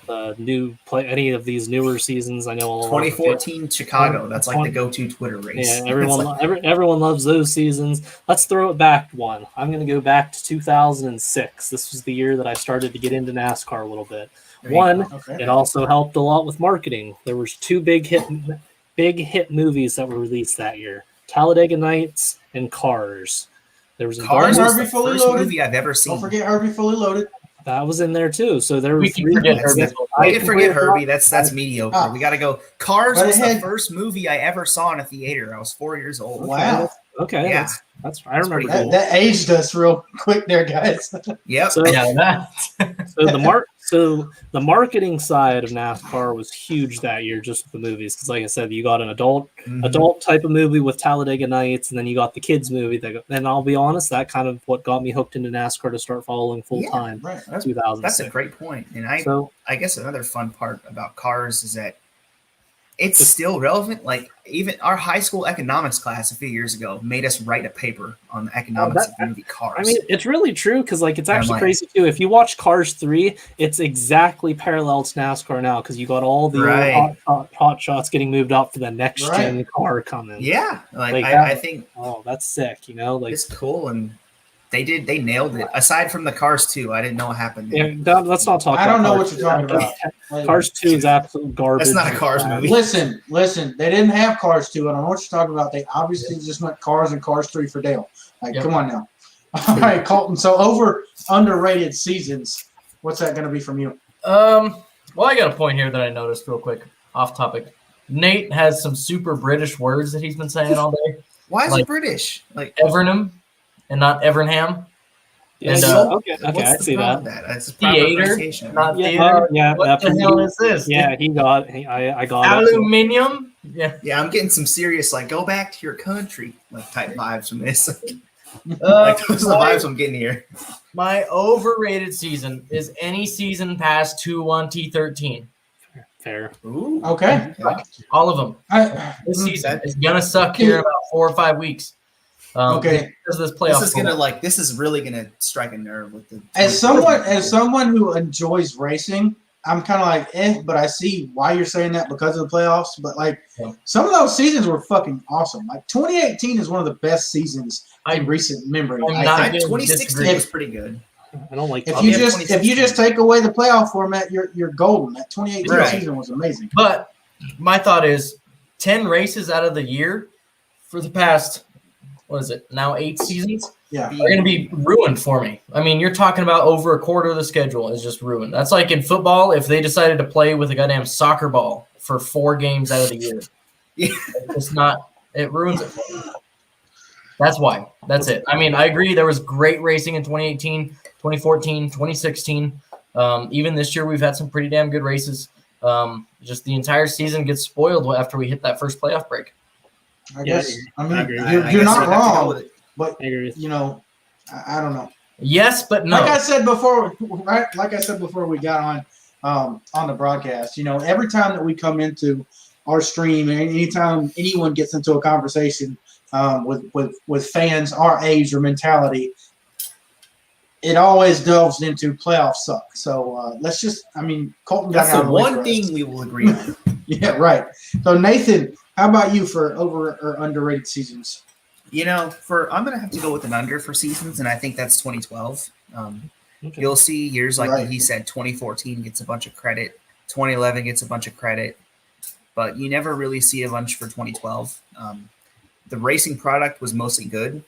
B: the any of these newer seasons. I know a lot.
D: 2014 Chicago. That's like the go-to Twitter race.
B: Yeah, everyone loves those seasons. Let's throw it back one. I'm going to go back to 2006. This was the year that I started to get into NASCAR a little bit. It also helped a lot with marketing. There was two big hit movies that were released that year: Talladega Nights and Cars. There was
D: Cars was
A: Herbie
D: the
A: Fully
D: first
A: Loaded.
D: movie I've ever seen.
A: Don't forget Herbie Fully Loaded.
B: That was in there too. So there
C: We
B: was
C: can forget Herbie.
D: I can forget Herbie. That's mediocre. We got to go. Cars
A: But
D: was
A: it had-
D: the first movie I ever saw in a theater. I was 4 years old.
A: Wow.
B: Okay,
D: Yeah.
B: that's I remember
D: pretty
B: that.
A: That aged us real quick there, guys.
D: Yep.
B: So,
C: Yeah, that.
B: so the marketing side of NASCAR was huge that year, just with the movies. Because, like I said, you got an adult type of movie with Talladega Nights, and then you got the kids movie. And I'll be honest, that kind of what got me hooked into NASCAR to start following full time.
A: Right.
D: That's
B: 2006.
D: That's a great point. And I guess another fun part about Cars is that it's still relevant. Like, even our high school economics class a few years ago made us write a paper on the economics of the movie Cars.
B: I mean, it's really true because, like, it's actually
D: like-
B: crazy too. If you watch Cars 3, it's exactly parallel to NASCAR now because you got all the
D: Right.
B: hot shots getting moved up to the next gen
A: Right.
B: car coming.
D: yeah,
B: Like
D: I think
B: Oh, that's sick. You know, like
D: it's cool, and they nailed it. Aside from the Cars 2, I didn't know what happened there.
B: yeah, let's not talk.
A: I
B: about
A: don't know
B: Cars
A: what you're talking
B: 2.
A: about. Like,
B: Cars 2 is absolute garbage.
D: That's not a Cars movie.
A: Listen. They didn't have Cars 2. I don't know what you're talking about. They obviously just went Cars and Cars 3 for Dale. Like,
C: Yep.
A: come on now. All right, Colton. So underrated seasons. What's that going to be from you?
C: Well, I got a point here that I noticed real quick, off topic. Nate has some super British words that he's been saying all day.
D: Why is
C: Like-
D: it British? Like,
C: Evernham and not Evernham.
B: Yeah,
C: And,
B: okay,
D: what's
B: I
D: the
B: see
D: problem
B: that.
D: with that? It's proper
C: Theater,
D: pronunciation.
C: not
B: Yeah,
C: theater.
B: yeah,
C: What the
B: that's-
C: hell is this?
B: Yeah, I got it.
C: Aluminium. Yeah.
D: Yeah, I'm getting some serious, like, go back to your country, like, type vibes from this.
C: Uh,
D: Like, those are the vibes I'm getting here.
C: my overrated season is any season past 2-1 T13.
B: Fair.
D: Ooh.
A: Okay.
C: All of them. This
A: Mm,
C: season is gonna suck here in about 4 or 5 weeks.
A: Okay.
C: Because of this playoff.
D: This is really gonna strike a nerve with the.
A: As someone who enjoys racing, I'm kind of like, but I see why you're saying that because of the playoffs. But like,
C: Yeah.
A: some of those seasons were fucking awesome. Like 2018 is one of the best seasons in recent memory.
C: I'm
A: I
C: not
A: think.
C: gonna
D: 2016
C: disagree.
D: was pretty good.
B: I don't like.
A: If
D: I'll
A: you
D: give
A: just
D: 2016.
A: take away the playoff format, you're golden. That 2018
D: Right.
A: season was amazing.
C: But my thought is 10 races out of the year for the past, what is it, now 8 seasons,
A: Yeah.
C: are going to be ruined for me. I mean, you're talking about over a quarter of the schedule is just ruined. That's like in football, if they decided to play with a goddamn soccer ball for 4 games out of the year.
D: Yeah.
C: It's not, it ruins it for me. That's why. That's it. I mean, I agree. There was great racing in 2018, 2014, 2016. Even this year, we've had some pretty damn good races. Just the entire season gets spoiled after we hit that first playoff break.
A: I
B: Yeah,
A: guess. I mean,
B: I agree.
A: you're
D: I guess
A: not
D: I'd have to go
A: wrong,
D: with it.
A: but
B: I agree with you.
A: you know, I don't know.
C: Yes, but no.
A: Like I said before, right? Like I said before we got on the broadcast, you know, every time that we come into our stream, and anytime anyone gets into a conversation with fans our age or mentality, it always delves into playoff suck. So let's just, I mean, Colton got
D: That's
A: it out
D: the
A: of the way
D: one
A: for us.
D: thing we will agree on.
A: Yeah, right. So Nathan, how about you for over or underrated seasons?
D: You know, I'm gonna have to go with an under for seasons, and I think that's 2012.
B: Okay.
D: You'll see years like
A: Right.
D: he said, 2014 gets a bunch of credit, 2011 gets a bunch of credit, but you never really see a bunch for 2012. The racing product was mostly good,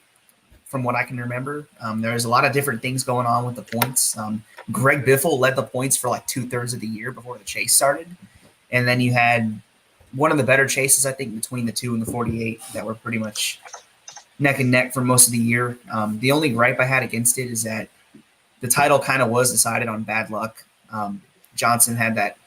D: from what I can remember. There's a lot of different things going on with the points. Greg Biffle led the points for like 2/3 of the year before the chase started, and then you had one of the better chases, I think, between the 2 and the 48 that were pretty much neck and neck for most of the year. The only gripe I had against it is that the title kind of was decided on bad luck. Johnson had that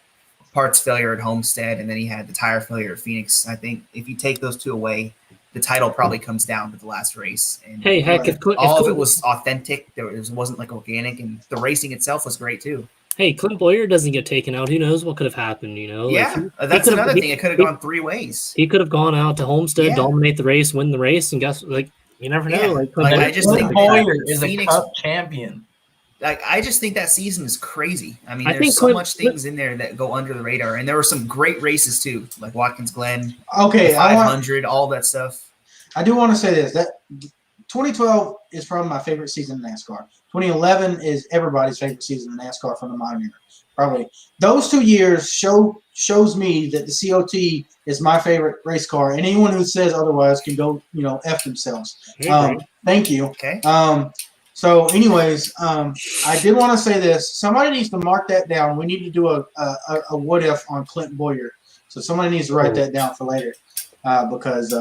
D: parts failure at Homestead, and then he had the tire failure at Phoenix. I think if you take those 2 away, the title probably comes down to the last race. And
B: Hey, heck,
D: all of it was authentic. It wasn't like organic, and the racing itself was great too.
B: Hey, Clint Boyer doesn't get taken out. Who knows what could have happened?
D: Yeah, that's another thing. It could have gone 3 ways.
B: He could have gone out to Homestead, dominate the race, win the race, and guess you never know.
C: Yeah. I just think Boyer is a Cup champion.
D: Like, I just think that season is crazy. I mean, there's so much things in there that go under the radar, and there were some great races too, like Watkins Glen,
A: okay,
D: 500, all that stuff.
A: I do want to say this: that 2012 is probably my favorite season in NASCAR. 2011 is everybody's favorite season in NASCAR from the modern era. Probably those 2 years shows me that the COT is my favorite race car, and anyone who says otherwise can go, F themselves. Thank you.
D: Okay.
A: So, anyways, I did want to say this. Somebody needs to mark that down. We need to do a what if on Clint Boyer. So somebody needs to write that down for later, because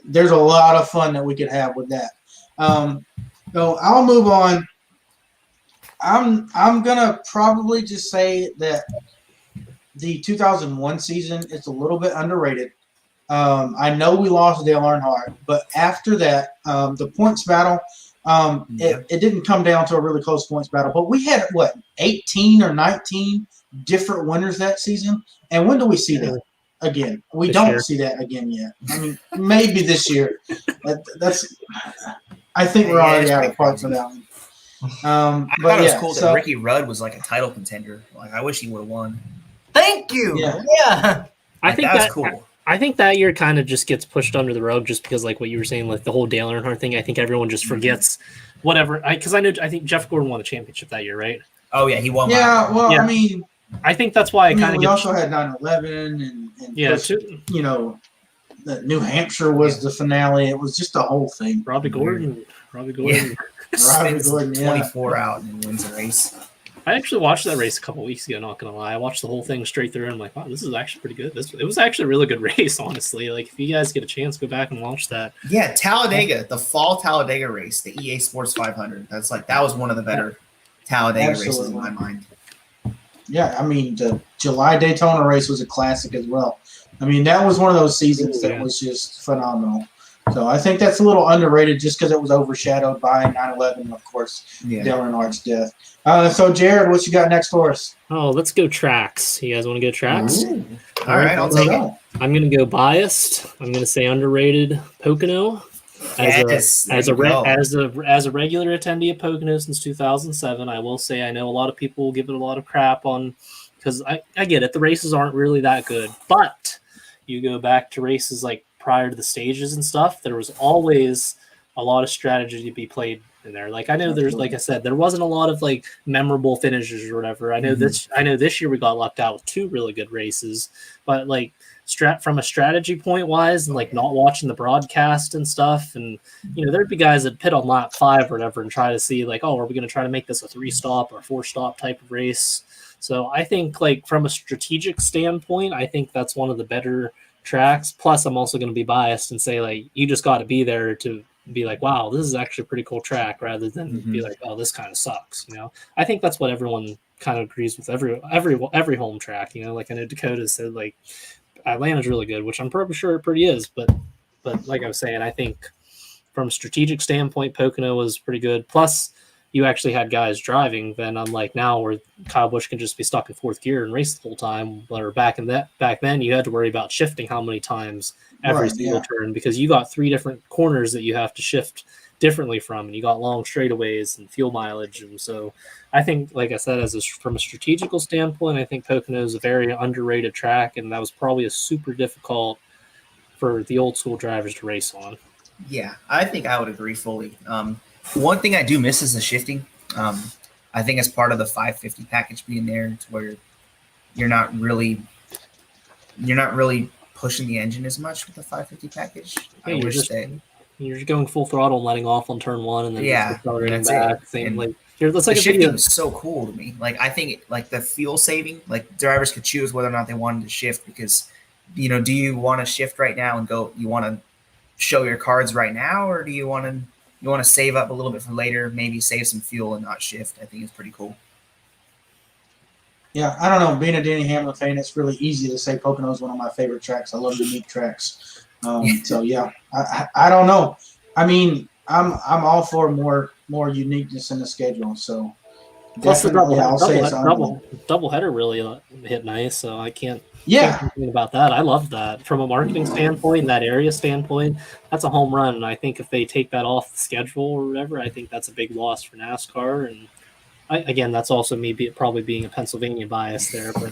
A: there's a lot of fun that we could have with that. So I'll move on. I'm gonna probably just say that the 2001 season is a little bit underrated. I know we lost Dale Earnhardt, but after that, the points battle. It didn't come down to a really close points battle, but we had 18 or 19 different winners that season. And when do we see that again? We don't see that again yet. I mean, maybe this year. I think we're already out of parts of that one.
D: I thought it was cool that Ricky Rudd was like a title contender. Like, I wish he would have won.
C: Thank you. Yeah.
B: I think
D: that's cool.
B: I think that year kind of just gets pushed under the rug just because, like what you were saying, like the whole Dale Earnhardt thing. I think everyone just forgets whatever. I think Jeff Gordon won a championship that year, right?
D: Oh yeah, he won.
A: Yeah, well, yeah. I mean,
B: I think that's why
A: we also had 9/11 and the New Hampshire was the finale. It was just a whole thing.
B: Robbie Gordon.
A: Robbie Gordon,
D: 24 out and wins the race.
B: I actually watched that race a couple weeks ago, not going to lie. I watched the whole thing straight through, and I'm like, wow, this is actually pretty good. It was actually a really good race, honestly. Like, if you guys get a chance, go back and watch that.
D: Yeah, Talladega, the fall Talladega race, the EA Sports 500. That was one of the better Talladega races in my mind.
A: Yeah, I mean, the July Daytona race was a classic as well. I mean, that was one of those seasons that was just phenomenal. So I think that's a little underrated just because it was overshadowed by 9/11, of course, Dale Earnhardt's death. So, Jared, what you got next for us?
B: Oh, let's go tracks. You guys want to go tracks?
D: Ooh. All right, I'll take it.
B: I'm going to go biased. I'm going to say underrated Pocono. As a regular attendee of Pocono since 2007, I will say I know a lot of people give it a lot of crap on because I get it. The races aren't really that good, but you go back to races like prior to the stages and stuff, there was always a lot of strategy to be played in there. Like I know there's, like I said, there wasn't a lot of like memorable finishes or whatever. I know this year we got lucked out with 2 really good races, but like from a strategy point wise and like not watching the broadcast and stuff, and there'd be guys that pit on lap 5 or whatever and try to see like, oh, are we going to try to make this a 3-stop or 4-stop type of race? So I think like from a strategic standpoint, I think that's one of the better tracks. Plus I'm also going to be biased and say like you just got to be there to be like, wow, this is actually a pretty cool track, rather than be like, oh, this kind of sucks. I think that's what everyone kind of agrees with every home track. Like I know Dakota said like Atlanta's really good, which I'm probably sure it pretty is, but like I was saying, I think from a strategic standpoint, Pocono was pretty good. Plus you actually had guys driving, then unlike now where Kyle Busch can just be stuck in 4th gear and race the whole time. Or back then you had to worry about shifting how many times every single turn, because you got 3 different corners that you have to shift differently from, and you got long straightaways and fuel mileage. And so I think, like I said, from a strategical standpoint, I think Pocono is a very underrated track, and that was probably a super difficult for the old school drivers to race on.
D: Yeah, I think I would agree fully. One thing I do miss is the shifting. I think as part of the 550 package being there, it's where you're not really pushing the engine as much with the 550 package.
B: Yeah, you're just going full throttle and letting off on turn 1, and then just accelerating back.
D: The shifting is so cool to me. Like I think like the fuel saving, like drivers could choose whether or not they wanted to shift, because do you want to shift right now and go? You want to show your cards right now, or do you want to save up a little bit for later? Maybe save some fuel and not shift. I think it's pretty cool.
A: Yeah, I don't know. Being a Denny Hamlin fan, it's really easy to say Pocono is one of my favorite tracks. I love unique tracks. So yeah, I don't know. I mean, I'm all for more uniqueness in the schedule. So
B: Plus the
A: definitely,
B: double header really hit nice. So I can't complain about that. I love that from a marketing standpoint, that area standpoint. That's a home run. And I think if they take that off the schedule or whatever, I think that's a big loss for NASCAR. And again, that's also me probably being a Pennsylvania bias there, but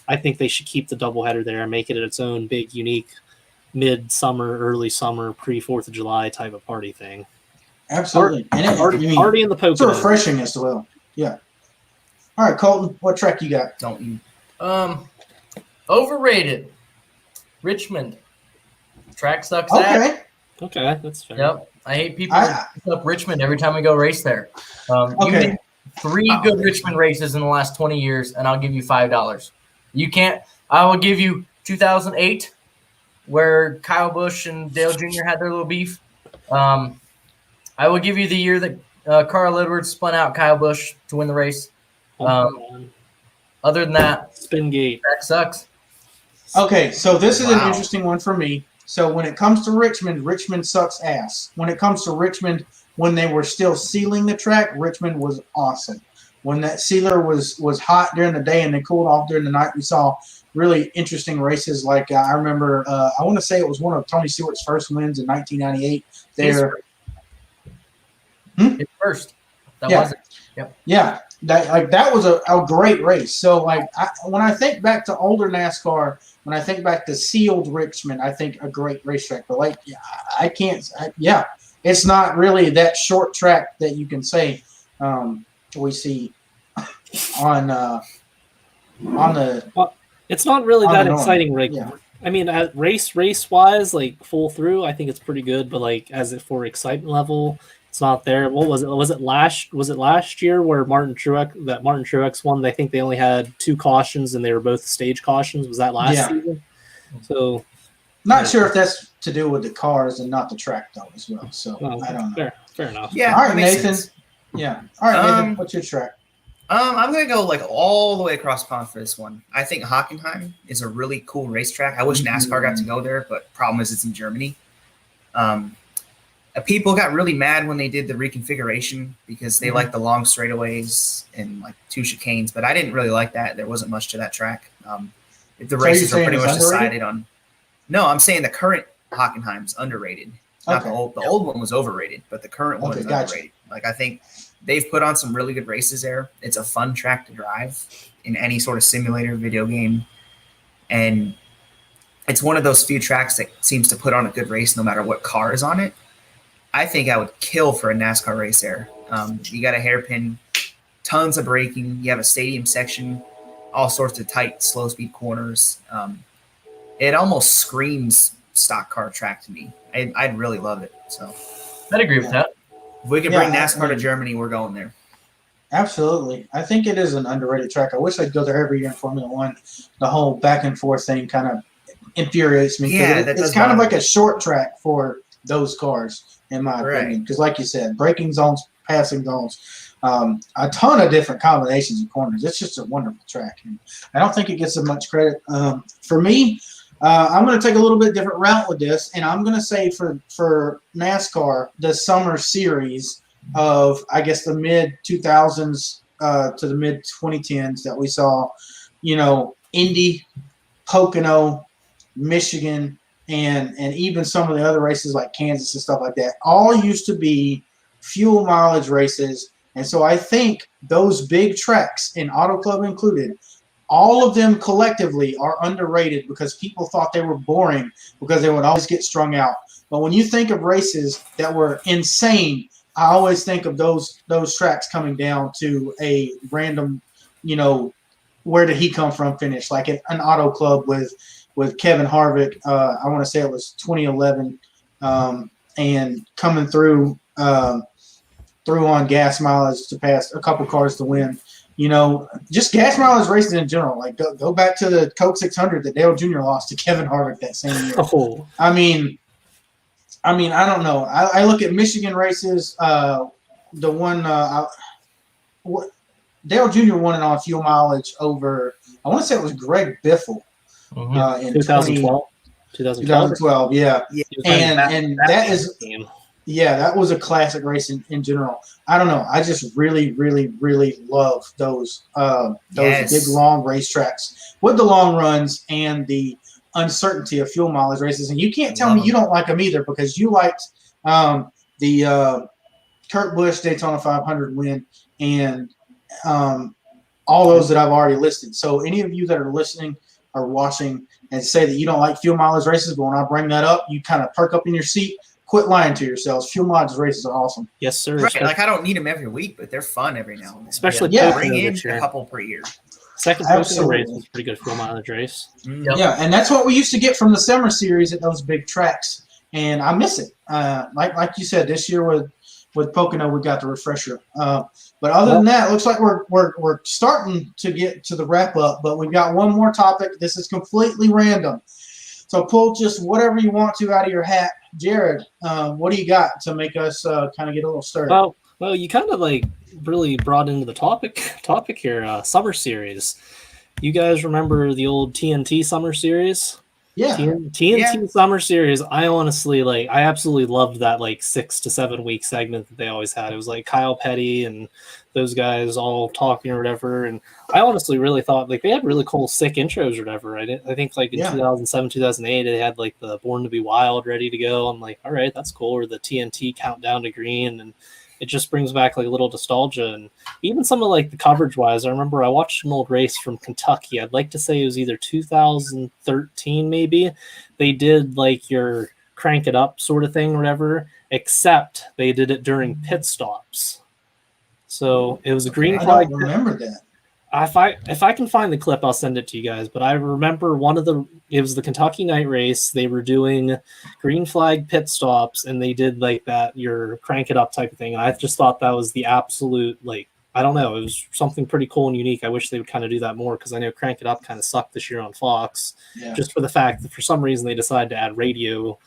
B: I think they should keep the doubleheader there and make it its own big, unique mid-summer, early summer, pre-4th of July type of party thing.
A: Absolutely.
B: Party in the Pocono.
A: It's refreshing as well. Yeah. All right, Colton, what track you got?
D: Don't you?
C: Overrated. Richmond. Track sucks ass.
B: Okay, that's fair.
C: Yep. I hate people who pick up Richmond every time we go race there. You name 3 good Richmond races in the last 20 years, and I'll give you $5. You can't. I will give you 2008, where Kyle Busch and Dale Jr. had their little beef. I will give you the year that Carl Edwards spun out Kyle Busch to win the race. Other than that,
B: Spingate.
C: Track sucks.
A: Okay, so this is an interesting one for me. So when it comes to Richmond, Richmond sucks ass. When it comes to Richmond, when they were still sealing the track, Richmond was awesome. When that sealer was hot during the day and they cooled off during the night, we saw really interesting races. Like I remember, I want to say it was one of Tony Stewart's first wins in 1998.
C: His first. That was it. Yep.
A: Yeah. That was a great race. So when I think back to older NASCAR, when I think back to sealed Richmond, I think a great racetrack. But it's not really that short track that you can say we see on the.
B: Well, it's not really that exciting.
A: Yeah.
B: I mean, race wise, like full through, I think it's pretty good. But like as it for excitement level, it's not there. What was it? Was it last year where Martin Truex won? I think they only had 2 cautions and they were both stage cautions. Was that last season? So,
A: not sure if that's to do with the cars and not the track though as well. So I don't know.
B: Fair enough.
D: Yeah.
A: All right, Nathan.
D: Sense.
A: Yeah. All right, Nathan. What's your track?
D: I'm gonna go like all the way across pond for this one. I think Hockenheim is a really cool racetrack. I wish NASCAR got to go there, but problem is it's in Germany. People got really mad when they did the reconfiguration because they like the long straightaways and like 2 chicanes, but I didn't really like that. There wasn't much to that track. The races are pretty much decided on. No, I'm saying the current Hockenheim's underrated. Not the old. The old one was overrated, but the current one is underrated. Like I think they've put on some really good races there. It's a fun track to drive in any sort of simulator video game, and it's one of those few tracks that seems to put on a good race no matter what car is on it. I think I would kill for a NASCAR race there. You got a hairpin, tons of braking. You have a stadium section, all sorts of tight, slow-speed corners. It almost screams stock car track to me. I'd really love it. So
C: I'd agree with that.
D: If we can bring NASCAR to Germany, we're going there.
A: Absolutely. I think it is an underrated track. I wish I'd go there every year in Formula One. The whole back and forth thing kind of infuriates me.
D: Yeah,
A: it's kind of like a short track for those cars, in my opinion. Because like you said, braking zones, passing zones, a ton of different combinations of corners. It's just a wonderful track. And I don't think it gets as much credit. For me, I'm going to take a little bit different route with this, and I'm going to say for NASCAR, the summer series of, I guess, the mid-2000s to the mid-2010s that we saw, Indy, Pocono, Michigan, and even some of the other races like Kansas and stuff like that, all used to be fuel mileage races. And so I think those big tracks, and Auto Club included, all of them collectively are underrated because people thought they were boring because they would always get strung out. But when you think of races that were insane, I always think of those tracks coming down to a random, where did he come from finish, like an Auto Club with Kevin Harvick. I want to say it was 2011, and coming through on gas mileage to pass a couple cars to win. just gas mileage racing in general. Like go back to the Coke 600 that Dale Jr. lost to Kevin Harvick that same year.
B: Oh,
A: I mean, I don't know. I look at Michigan races. The one Dale Jr. won it on fuel mileage over. I want to say it was Greg Biffle in
B: 2012.
A: 2012, yeah. And that is
B: team.
A: Yeah, that was a classic race in general. I don't know. I just really, really, really love those big long racetracks with the long runs and the uncertainty of fuel mileage races. And you can't tell me you don't like them either, because you liked the Kurt Busch Daytona 500 win and all those that I've already listed. So any of you that are listening or watching and say that you don't like fuel mileage races, but when I bring that up, you kind of perk up in your seat. Quit lying to yourselves. Fuel mileage races are awesome.
B: Yes, sir.
D: Right. Like, I don't need them every week, but they're fun every now and then.
B: Especially
D: bring in a couple per year.
B: Second Pocono race was a pretty good fuel mileage race.
A: Yep. Yeah, and that's what we used to get from the summer series at those big tracks, and I miss it. Like you said, this year with Pocono, we got the refresher. But other than that, it looks like we're starting to get to the wrap up. But we've got one more topic. This is completely random, so pull just whatever you want to out of your hat. Jared, what do you got to make us kind of get a little stirred?
B: Well, you kind of like really brought into the topic here. Summer series. You guys remember the old TNT Summer Series?
A: Yeah.
B: TNT Summer Series. I absolutely loved that 6 to 7 week segment that they always had. It was like Kyle Petty and those guys all talking or whatever. And I honestly really thought they had really cool, sick intros or whatever. I think in 2007, 2008, they had the Born to Be Wild ready to go. I'm like, all right, that's cool. Or the TNT Countdown to Green. And it just brings back a little nostalgia. And even some of the coverage wise, I remember I watched an old race from Kentucky. I'd like to say it was either 2013 maybe. They did your crank it up sort of thing or whatever, except they did it during pit stops. So it was a green flag.
A: I don't remember that.
B: If I can find the clip, I'll send it to you guys. But I remember it was the Kentucky night race. They were doing green flag pit stops, and they did that your crank it up type of thing. And I just thought that was the absolute I don't know. It was something pretty cool and unique. I wish they would kind of do that more, because I know Crank It Up kind of sucked this year on Fox, just for the fact that for some reason they decided to add radio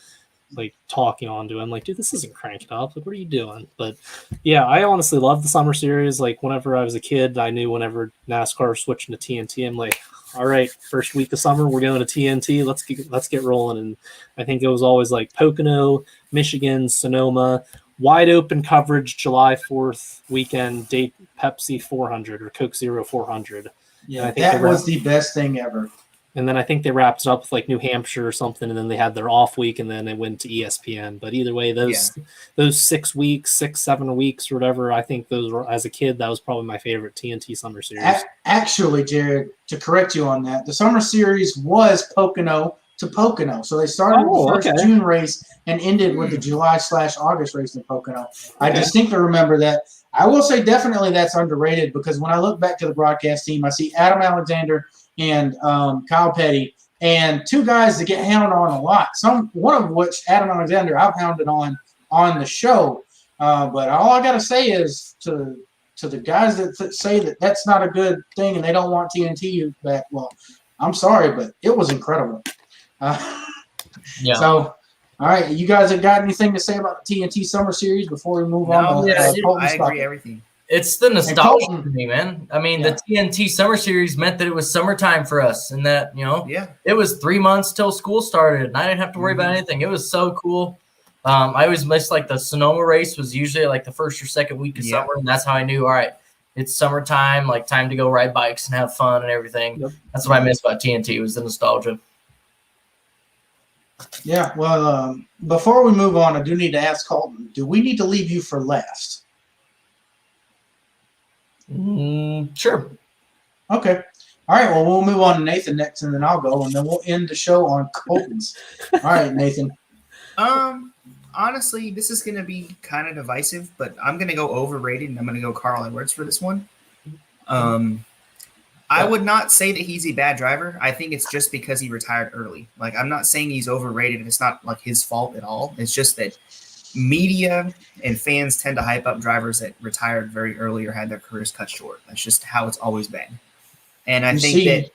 B: talking onto it. I'm like, dude, this isn't Crank It Up. What are you doing? But yeah, I honestly love the summer series. Whenever I was a kid, I knew whenever NASCAR was switching to TNT, I'm like, all right, first week of summer, we're going to TNT. Let's get rolling. And I think it was always Pocono, Michigan, Sonoma, wide open coverage, July 4th weekend, date Pepsi 400 or Coke Zero 400.
A: Yeah, I think that was the best thing ever.
B: And then I think they wrapped it up with New Hampshire or something, and then they had their off week, and then it went to ESPN. But either way, those 6 weeks, 7 weeks, or whatever, I think those were, as a kid, that was probably my favorite TNT Summer Series.
A: Actually, Jared, to correct you on that, the Summer Series was Pocono to Pocono. So they started with the first June race and ended with the July/August race in Pocono. I distinctly remember that. I will say definitely that's underrated, because when I look back to the broadcast team, I see Adam Alexander and Kyle Petty, and two guys that get hounded on a lot. One of which, Adam Alexander, I've hounded on the show. But all I got to say is to the guys that say that that's not a good thing and they don't want TNT back, well, I'm sorry, but it was incredible. So, all right, you guys have got anything to say about the TNT Summer Series before we move on?
D: I agree everything.
C: It's the nostalgia to me, man. I mean, the TNT Summer Series meant that it was summertime for us, and that it was 3 months till school started, and I didn't have to worry about anything. It was so cool. I always missed the Sonoma race was usually the first or second week of summer, and that's how I knew, all right, it's summertime, time to go ride bikes and have fun and everything. Yep. That's what I miss about TNT, was the nostalgia. Yeah,
A: well, before we move on, I do need to ask Colton, do we need to leave you for last?
C: Sure.
A: Okay. All right, well, we'll move on to Nathan next, and then I'll go, and then we'll end the show on Colton's. All right, Nathan.
D: Honestly, this is going to be kind of divisive, but I'm going to go overrated, and I'm going to go Carl Edwards for this one. I would not say that he's a bad driver. I think it's just because he retired early. I'm not saying he's overrated. It's not his fault at all. It's just that media and fans tend to hype up drivers that retired very early or had their careers cut short. That's just how it's always been. And I think that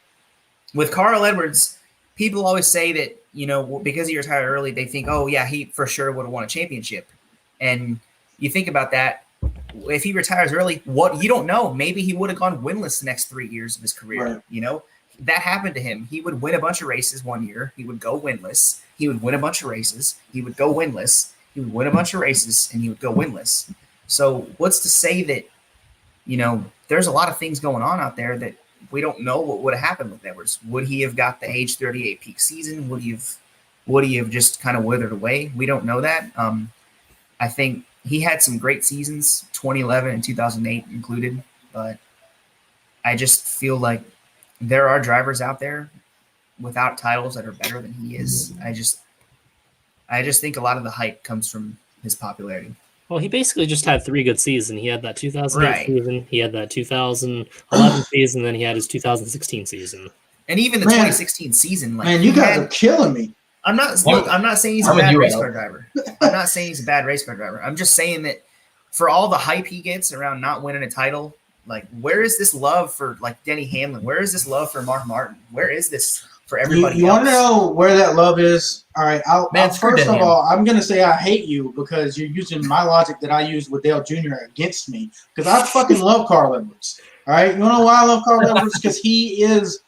D: with Carl Edwards, people always say that, because he retired early, they think, oh, yeah, he for sure would have won a championship. And you think about that. If he retires early, you don't know. Maybe he would have gone winless the next 3 years of his career.
A: Right.
D: That happened to him. He would win a bunch of races one year. He would go winless. He would win a bunch of races. He would go winless. He would win a bunch of races, and he would go winless. So what's to say that, there's a lot of things going on out there that we don't know what would have happened with Edwards. Would he have got the age 38 peak season? Would he have just kind of withered away? We don't know that. I think he had some great seasons, 2011 and 2008 included, but I just feel like there are drivers out there without titles that are better than he is. I just think a lot of the hype comes from his popularity.
B: Well, he basically just had 3 good seasons. He had that 2008 season, he had that 2011 season, then he had his 2016 season.
D: And even the 2016 season,
A: man, you guys are killing me.
D: I'm not saying he's a bad race car driver. I'm not saying he's a bad race car driver. I'm just saying that for all the hype he gets around not winning a title, like, where is this love for, like, Denny Hamlin? Where is this love for Mark Martin? Where is this for everybody else?
A: You want to know where that love is? All right. First of all, I'm going to say I hate you because you're using my logic that I used with Dale Jr. against me, because I fucking love Carl Edwards. All right. You know why I love Carl Edwards? Because he is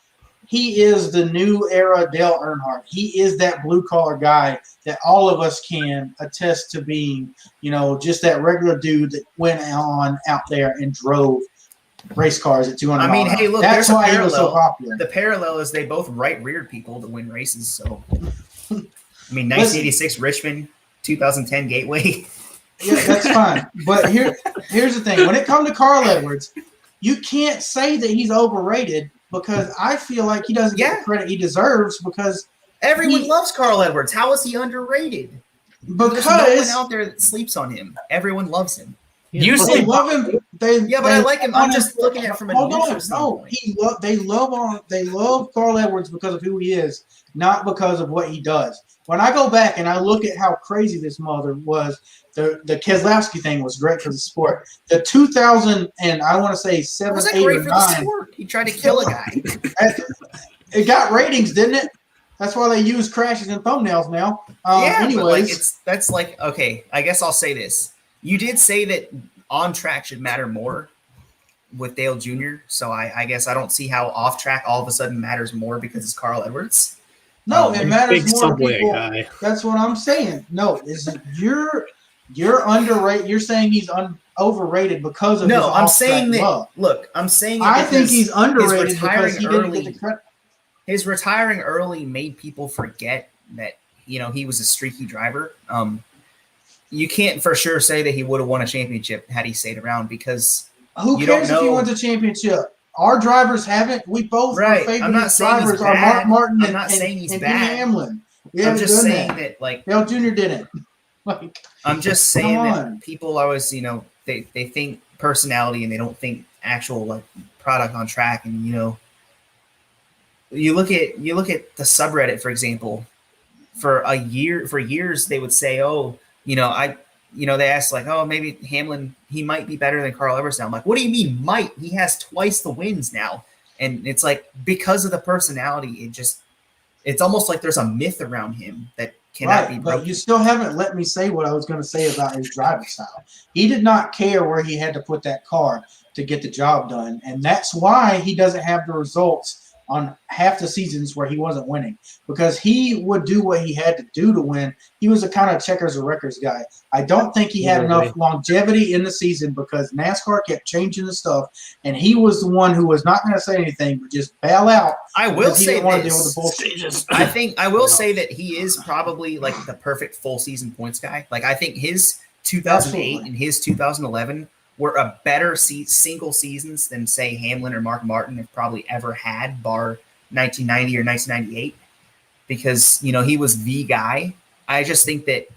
A: the new era Dale Earnhardt. He is that blue collar guy that all of us can attest to being, just that regular dude that went on out there and drove race cars at 200
D: I mean, hey, look,
A: that's
D: there's
A: why
D: a parallel.
A: He was so popular.
D: The parallel is they both right-reared people to win races. So, I mean, 1986 Richmond, 2010 Gateway.
A: Yeah, that's fine. But here's the thing. When it comes to Carl Edwards, you can't say that he's overrated, because I feel like he doesn't get the credit he deserves, because
D: everyone loves Carl Edwards. How is he underrated?
A: Because
D: there's no one out there that sleeps on him. Everyone loves him.
A: They love him. But
D: I like him. I'm just looking at it from a neutral standpoint.
A: They love Carl Edwards because of who he is, not because of what he does. When I go back and I look at how crazy this mother was, the Keselowski thing was great for the sport. The 2000 and I want to say 7, 8, or 9.
D: He tried to kill a guy.
A: It got ratings, didn't it? That's why they use crashes and thumbnails now. Anyways,
D: that's like, okay, I guess I'll say this. You did say that on track should matter more with Dale Jr., so I guess I don't see how off track all of a sudden matters more because it's Carl Edwards.
A: No, it matters more to people.
B: Guy.
A: That's what I'm saying. No, you're underrated. You're saying he's overrated because of his
D: I'm saying that.
A: Love.
D: Look, I'm saying
A: I think he's underrated because he didn't get the credit.
D: His retiring early made people forget that he was a streaky driver. You can't for sure say that he would have won a championship had he stayed around, because
A: who cares if he wins a championship? Our drivers haven't. We both our favorite drivers are Mark Martin and Hamlin.
D: I'm just saying that like
A: Dale Jr. didn't.
D: I'm just saying that people always, they think personality and they don't think actual like product on track. And you look at the subreddit, for example. For years they would say, they asked like, oh, maybe Hamlin, he might be better than Carl Edwards now. I'm like, what do you mean might? He has twice the wins now. And it's like, because of the personality, it's almost like there's a myth around him that cannot be broken.
A: But you still haven't let me say what I was going to say about his driving style. He did not care where he had to put that car to get the job done. And that's why he doesn't have the results on half the seasons where he wasn't winning, because he would do what he had to do to win. He was a kind of checkers or records guy. I don't think he had enough longevity in the season because NASCAR kept changing the stuff, and he was the one who was not going to say anything but just bail out.
D: I will say
A: this.
D: I will say that he is probably like the perfect full season points guy. Like I think his 2008 and his 2011 were a better single seasons than, say, Hamlin or Mark Martin have probably ever had, bar 1990 or 1998, because, he was the guy. I just think that,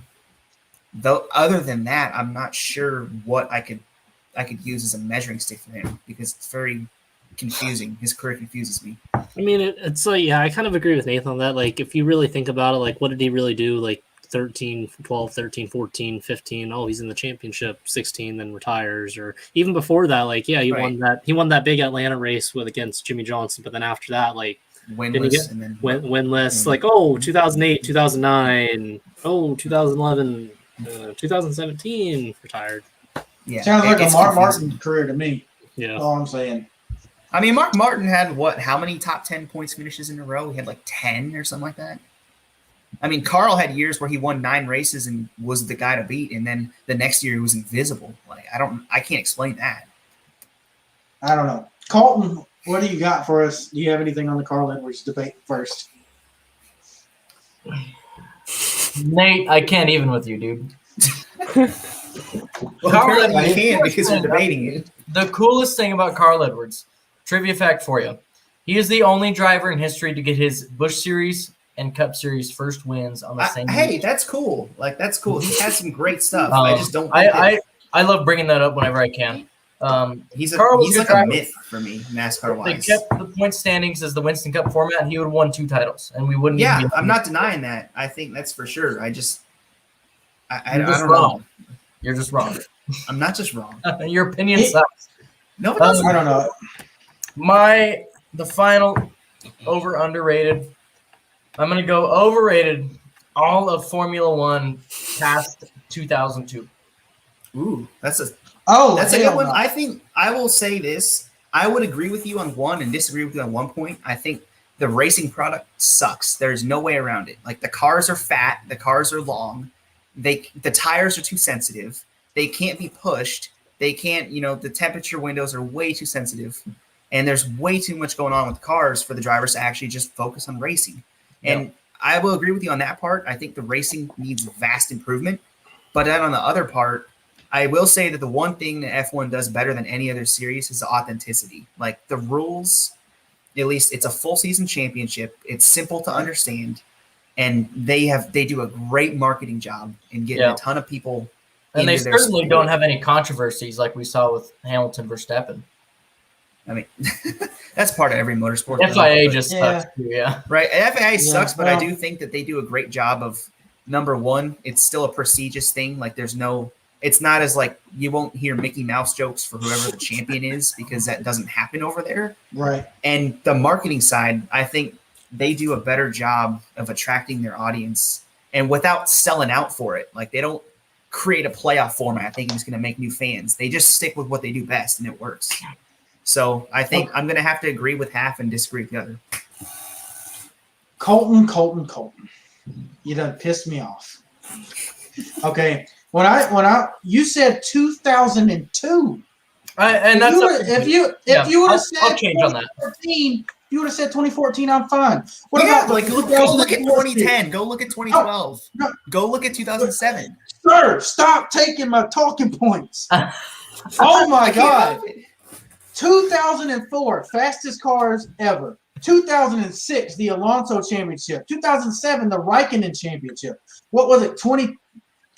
D: though, other than that, I'm not sure what I could use as a measuring stick for him, because it's very confusing. His career confuses me.
B: I mean, it's like, yeah, I kind of agree with Nathan on that. Like, if you really think about it, like, what did he really do? Like, 13, 12, 13, 14, 15. Oh, he's in the championship, 16, then retires. Or even before that, like, yeah, he won that big Atlanta race against Jimmy Johnson. But then after that, like,
D: winless and then
B: winless. Like, oh, 2008, 2009, oh, 2011, 2017, retired.
D: Yeah,
A: Sounds like a Mark Martin career to me.
B: Yeah.
A: That's all I'm saying.
D: I mean, Mark Martin had how many top 10 points finishes in a row? He had like 10 or something like that. I mean, Carl had years where he won 9 races and was the guy to beat, and then the next year he was invisible. Like, I can't explain that.
A: I don't know. Colton, what do you got for us? Do you have anything on the Carl Edwards debate first?
C: Nate, I can't even with you, dude.
D: Well, Carl Edwards, you can because we're debating it.
C: The coolest thing about Carl Edwards, trivia fact for you, he is the only driver in history to get his Busch Series and Cup Series first wins on the same.
D: Hey, that's cool. Like, that's cool. He had some great stuff. I just don't.
C: I love bringing that up whenever I can.
D: He's like a myth for me, NASCAR wise.
C: They kept the point standings as the Winston Cup format, and he would have won 2 titles, and we wouldn't.
D: Yeah, I'm not denying that. I think that's for sure. I don't
C: wrong.
D: know.
C: You're just wrong.
D: I'm not just wrong.
C: Your opinion sucks.
D: No, it doesn't.
A: I don't know.
C: The final over underrated. I'm gonna go overrated. All of Formula One past 2002.
D: Ooh, that's a
A: good
D: one. I think I will say this. I would agree with you on one and disagree with you on one point. I think the racing product sucks. There's no way around it. Like, the cars are fat, the cars are long. The tires are too sensitive. They can't be pushed. They can't, the temperature windows are way too sensitive. And there's way too much going on with cars for the drivers to actually just focus on racing. And I will agree with you on that part. I think the racing needs vast improvement. But then on the other part, I will say that the one thing that F1 does better than any other series is the authenticity. Like, the rules, at least it's a full season championship. It's simple to understand. And they do a great marketing job in getting a ton of people.
C: And they certainly don't have any controversies like we saw with Hamilton Verstappen.
D: I mean, that's part of every motorsport.
C: FIA just sucks too,
D: right. FIA sucks, but I do think that they do a great job of, number one, it's still a prestigious thing. Like, it's not as like, you won't hear Mickey Mouse jokes for whoever the champion is, because that doesn't happen over there.
A: Right.
D: And the marketing side, I think they do a better job of attracting their audience and without selling out for it. Like, they don't create a playoff format thinking it's going to make new fans. They just stick with what they do best, and it works. So I think I'm going to have to agree with half and disagree with the other.
A: Colton. You done pissed me off. Okay. You said 2002.
C: And
A: if you would have said
C: I'll change on that.
A: 2014, you would have said 2014. I'm fine.
D: What about go look at 2010? Go look at 2012. Go look at 2007.
A: Sir, stop taking my talking points. Oh my God. 2004, fastest cars ever. 2006, the Alonso Championship. 2007, the Raikkonen Championship. What was it?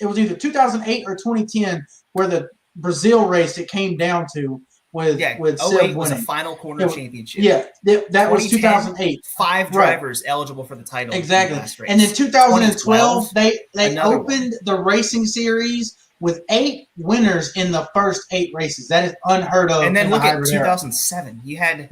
A: It was either 2008 or 2010 where the Brazil race it came down to with Seb winning.
D: Was a final corner championship.
A: Yeah, that was 2008.
D: 5 drivers eligible for the title.
A: Exactly. And then 2012, they opened the racing series with 8 winners in the first 8 races. That is unheard of.
D: And then look at 2007. You had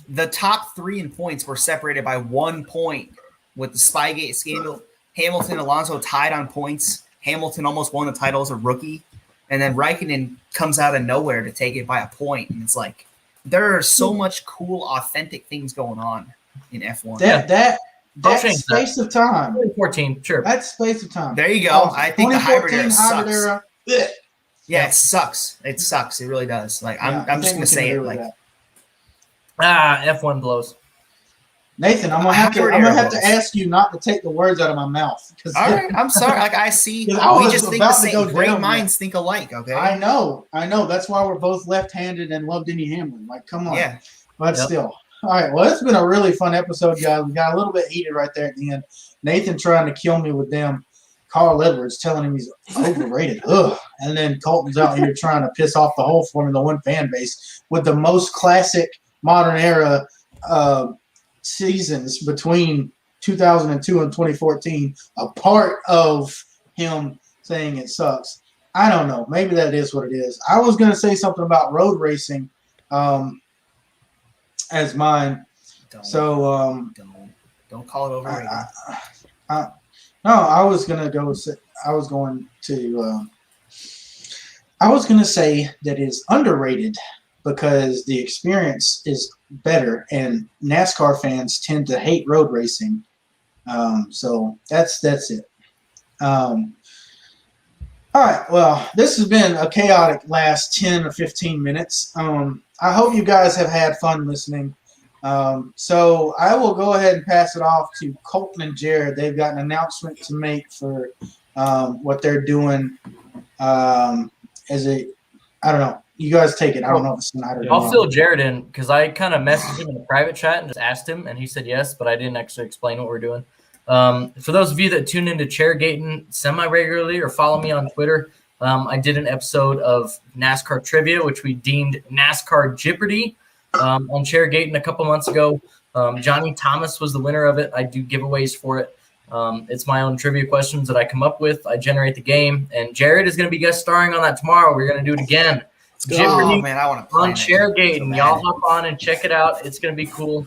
D: the top 3 in points were separated by 1 point with the Spygate scandal. Hamilton, Alonso tied on points. Hamilton almost won the title as a rookie. And then Raikkonen comes out of nowhere to take it by a point. And it's like, there are so much cool, authentic things going on in F1.
A: That's space of time.
C: 2014, sure.
A: That's space of time.
D: There you go. I think the hybrid era
A: sucks.
D: Yeah, it sucks. It sucks. It really does. Like, I'm just going to say it. Like,
C: F1 blows.
A: Nathan, I'm gonna have to ask you not to take the words out of my mouth.
D: All right, I'm sorry. Like, I see, we just think the same. Great minds think alike. Okay.
A: I know. That's why we're both left-handed and love Denny Hamlin. Like, come on. Yeah. But still. All right. Well, it's been a really fun episode, guys. We got a little bit heated right there at the end. Nathan trying to kill me with them. Carl Edwards telling him he's overrated. Ugh. And then Colton's out here trying to piss off the whole Formula One fan base with the most classic modern era seasons between 2002 and 2014, a part of him saying it sucks. I don't know. Maybe that is what it is. I was going to say something about road racing as mine.
D: Don't call it overrated.
A: No, I was going to say that it is underrated because the experience is better, and NASCAR fans tend to hate road racing. So that's it. All right. Well, this has been a chaotic last 10 or 15 minutes. I hope you guys have had fun listening. So I will go ahead and pass it off to Colton and Jared. They've got an announcement to make for what they're doing. I don't know. You guys take it. I don't know if it's tonight or
C: I'll fill Jared in because I kind of messaged him in the private chat and just asked him, and he said yes, but I didn't actually explain what we're doing. For those of you that tune into Chairgating semi-regularly or follow me on Twitter, I did an episode of NASCAR Trivia, which we deemed NASCAR Jeopardy on Chairgating a couple months ago. Johnny Thomas was the winner of it. I do giveaways for it. It's my own trivia questions that I come up with. I generate the game, and Jared is going to be guest starring on that tomorrow. We're going to do it again.
D: Oh, man, I want to play
C: on Chairgating. Y'all hop on and check it out. It's going to be cool.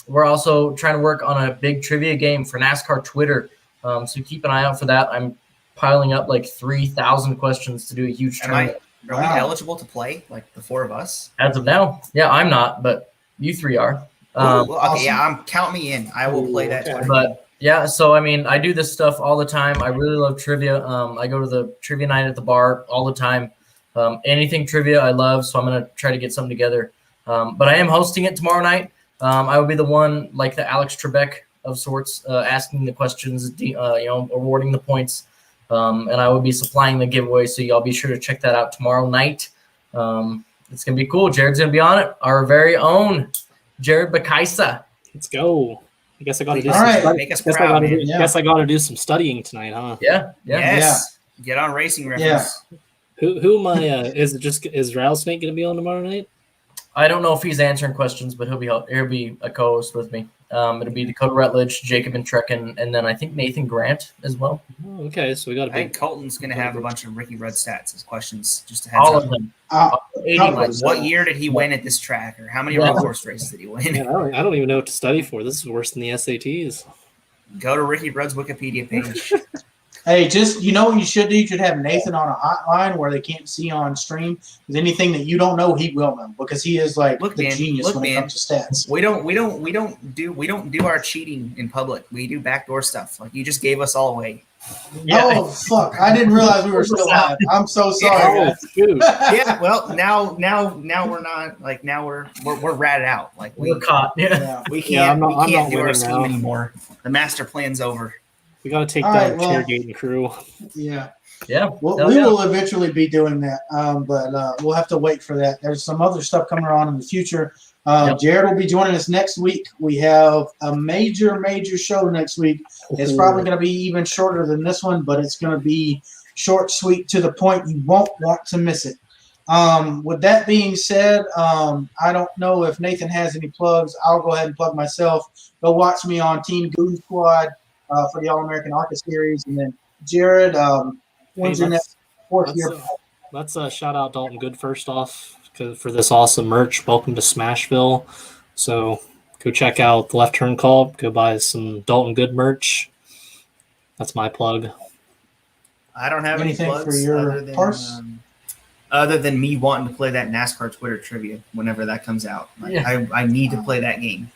C: We're also trying to work on a big trivia game for NASCAR Twitter. So keep an eye out for that. I'm piling up like 3,000 questions to do a huge tournament.
D: Are we eligible to play, like the four of us?
C: As of now, yeah, I'm not, but you three are.
D: Okay, yeah, count me in. I will play that tournament.
C: But yeah, so I mean, I do this stuff all the time. I really love trivia. I go to the trivia night at the bar all the time. Anything trivia I love, so I'm going to try to get something together. But I am hosting it tomorrow night. I will be the one, like the Alex Trebek of sorts, asking the questions, awarding the points. And I will be supplying the giveaway, so y'all be sure to check that out tomorrow night. It's going to be cool. Jared's going to be on it. Our very own Jared Bakaisa.
B: Let's go. I guess I got to do
A: All
B: some
A: right.
B: studying.
D: Make us proud, man.
B: Guess I got to do some studying tonight, huh?
C: Yeah.
D: Yes. Get on Racing Reference.
B: Who am I? Is Rattlesnake going to be on tomorrow night?
C: I don't know if he's answering questions, but he'll be a co-host with me. It'll be Dakota Rutledge, Jacob and Trekken, and then I think Nathan Grant as well.
B: Oh, okay, so we got a
D: I think
B: big.
D: Colton's going to have a bunch of Ricky Rudd stats as questions. Just a heads
C: All
D: up.
C: of them.
B: 80%.
D: What year did he win at this track, or how many road course races did he win?
B: Man, I don't even know what to study for. This is worse than the SATs.
D: Go to Ricky Rudd's Wikipedia page.
A: Hey, just what you should do? You should have Nathan on a hotline where they can't see on stream. Because anything that you don't know, he will know because he is like genius when it comes to stats.
D: We don't do our cheating in public. We do backdoor stuff. Like you just gave us all away.
C: Yeah.
A: Oh fuck! I didn't realize we were still live. I'm so sorry.
B: Oh, shoot.
D: Yeah, well now we're not like now we're ratted out. Like
C: We're caught. Yeah.
D: we can't
B: I'm not
D: do our
B: winning
D: scheme
B: now.
D: anymore. The master plan's over.
B: We got to take
A: All
B: down
A: right, well-
B: Chairgating crew.
A: Yeah.
C: Yeah.
A: Well,
C: Hell
A: we
C: yeah.
A: will eventually be doing that, but we'll have to wait for that. There's some other stuff coming on in the future.
C: Yep.
A: Jared will be joining us next week. We have a major show next week. It's probably going to be even shorter than this one, but it's going to be short, sweet, to the point. You won't want to miss it. With that being said, I don't know if Nathan has any plugs. I'll go ahead and plug myself. Go watch me on Team Goon Squad for the All-American ARCA Series. And then Jared, when's your next fourth year?
B: Let's shout out Dalton Good first off for this awesome merch. Welcome to Smashville. So go check out the Left Turn Call. Go buy some Dalton Good merch. That's my plug.
D: I don't have
A: Anything
D: any plugs
A: for your
D: other than me wanting to play that NASCAR Twitter trivia whenever that comes out. Like,
C: Yeah.
D: I need to play that game.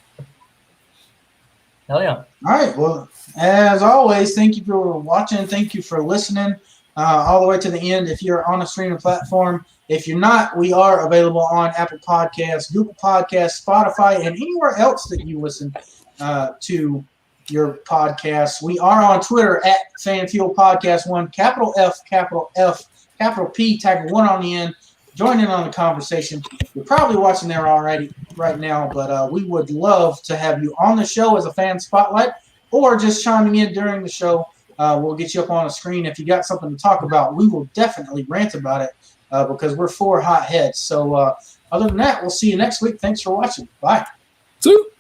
C: Hell yeah.
A: All right. Well, as always, thank you for watching. Thank you for listening all the way to the end. If you're on a streaming platform, if you're not, we are available on Apple Podcasts, Google Podcasts, Spotify, and anywhere else that you listen to your podcasts. We are on Twitter at FanFuel Podcast 1, capital F, capital P, tag 1 on the end. Join in on the conversation. You're probably watching there already right now, but we would love to have you on the show as a fan spotlight or just chiming in during the show. We'll get you up on a screen. If you got something to talk about, we will definitely rant about it because we're 4 hot heads. So other than that, we'll see you next week. Thanks for watching. Bye.
B: See you.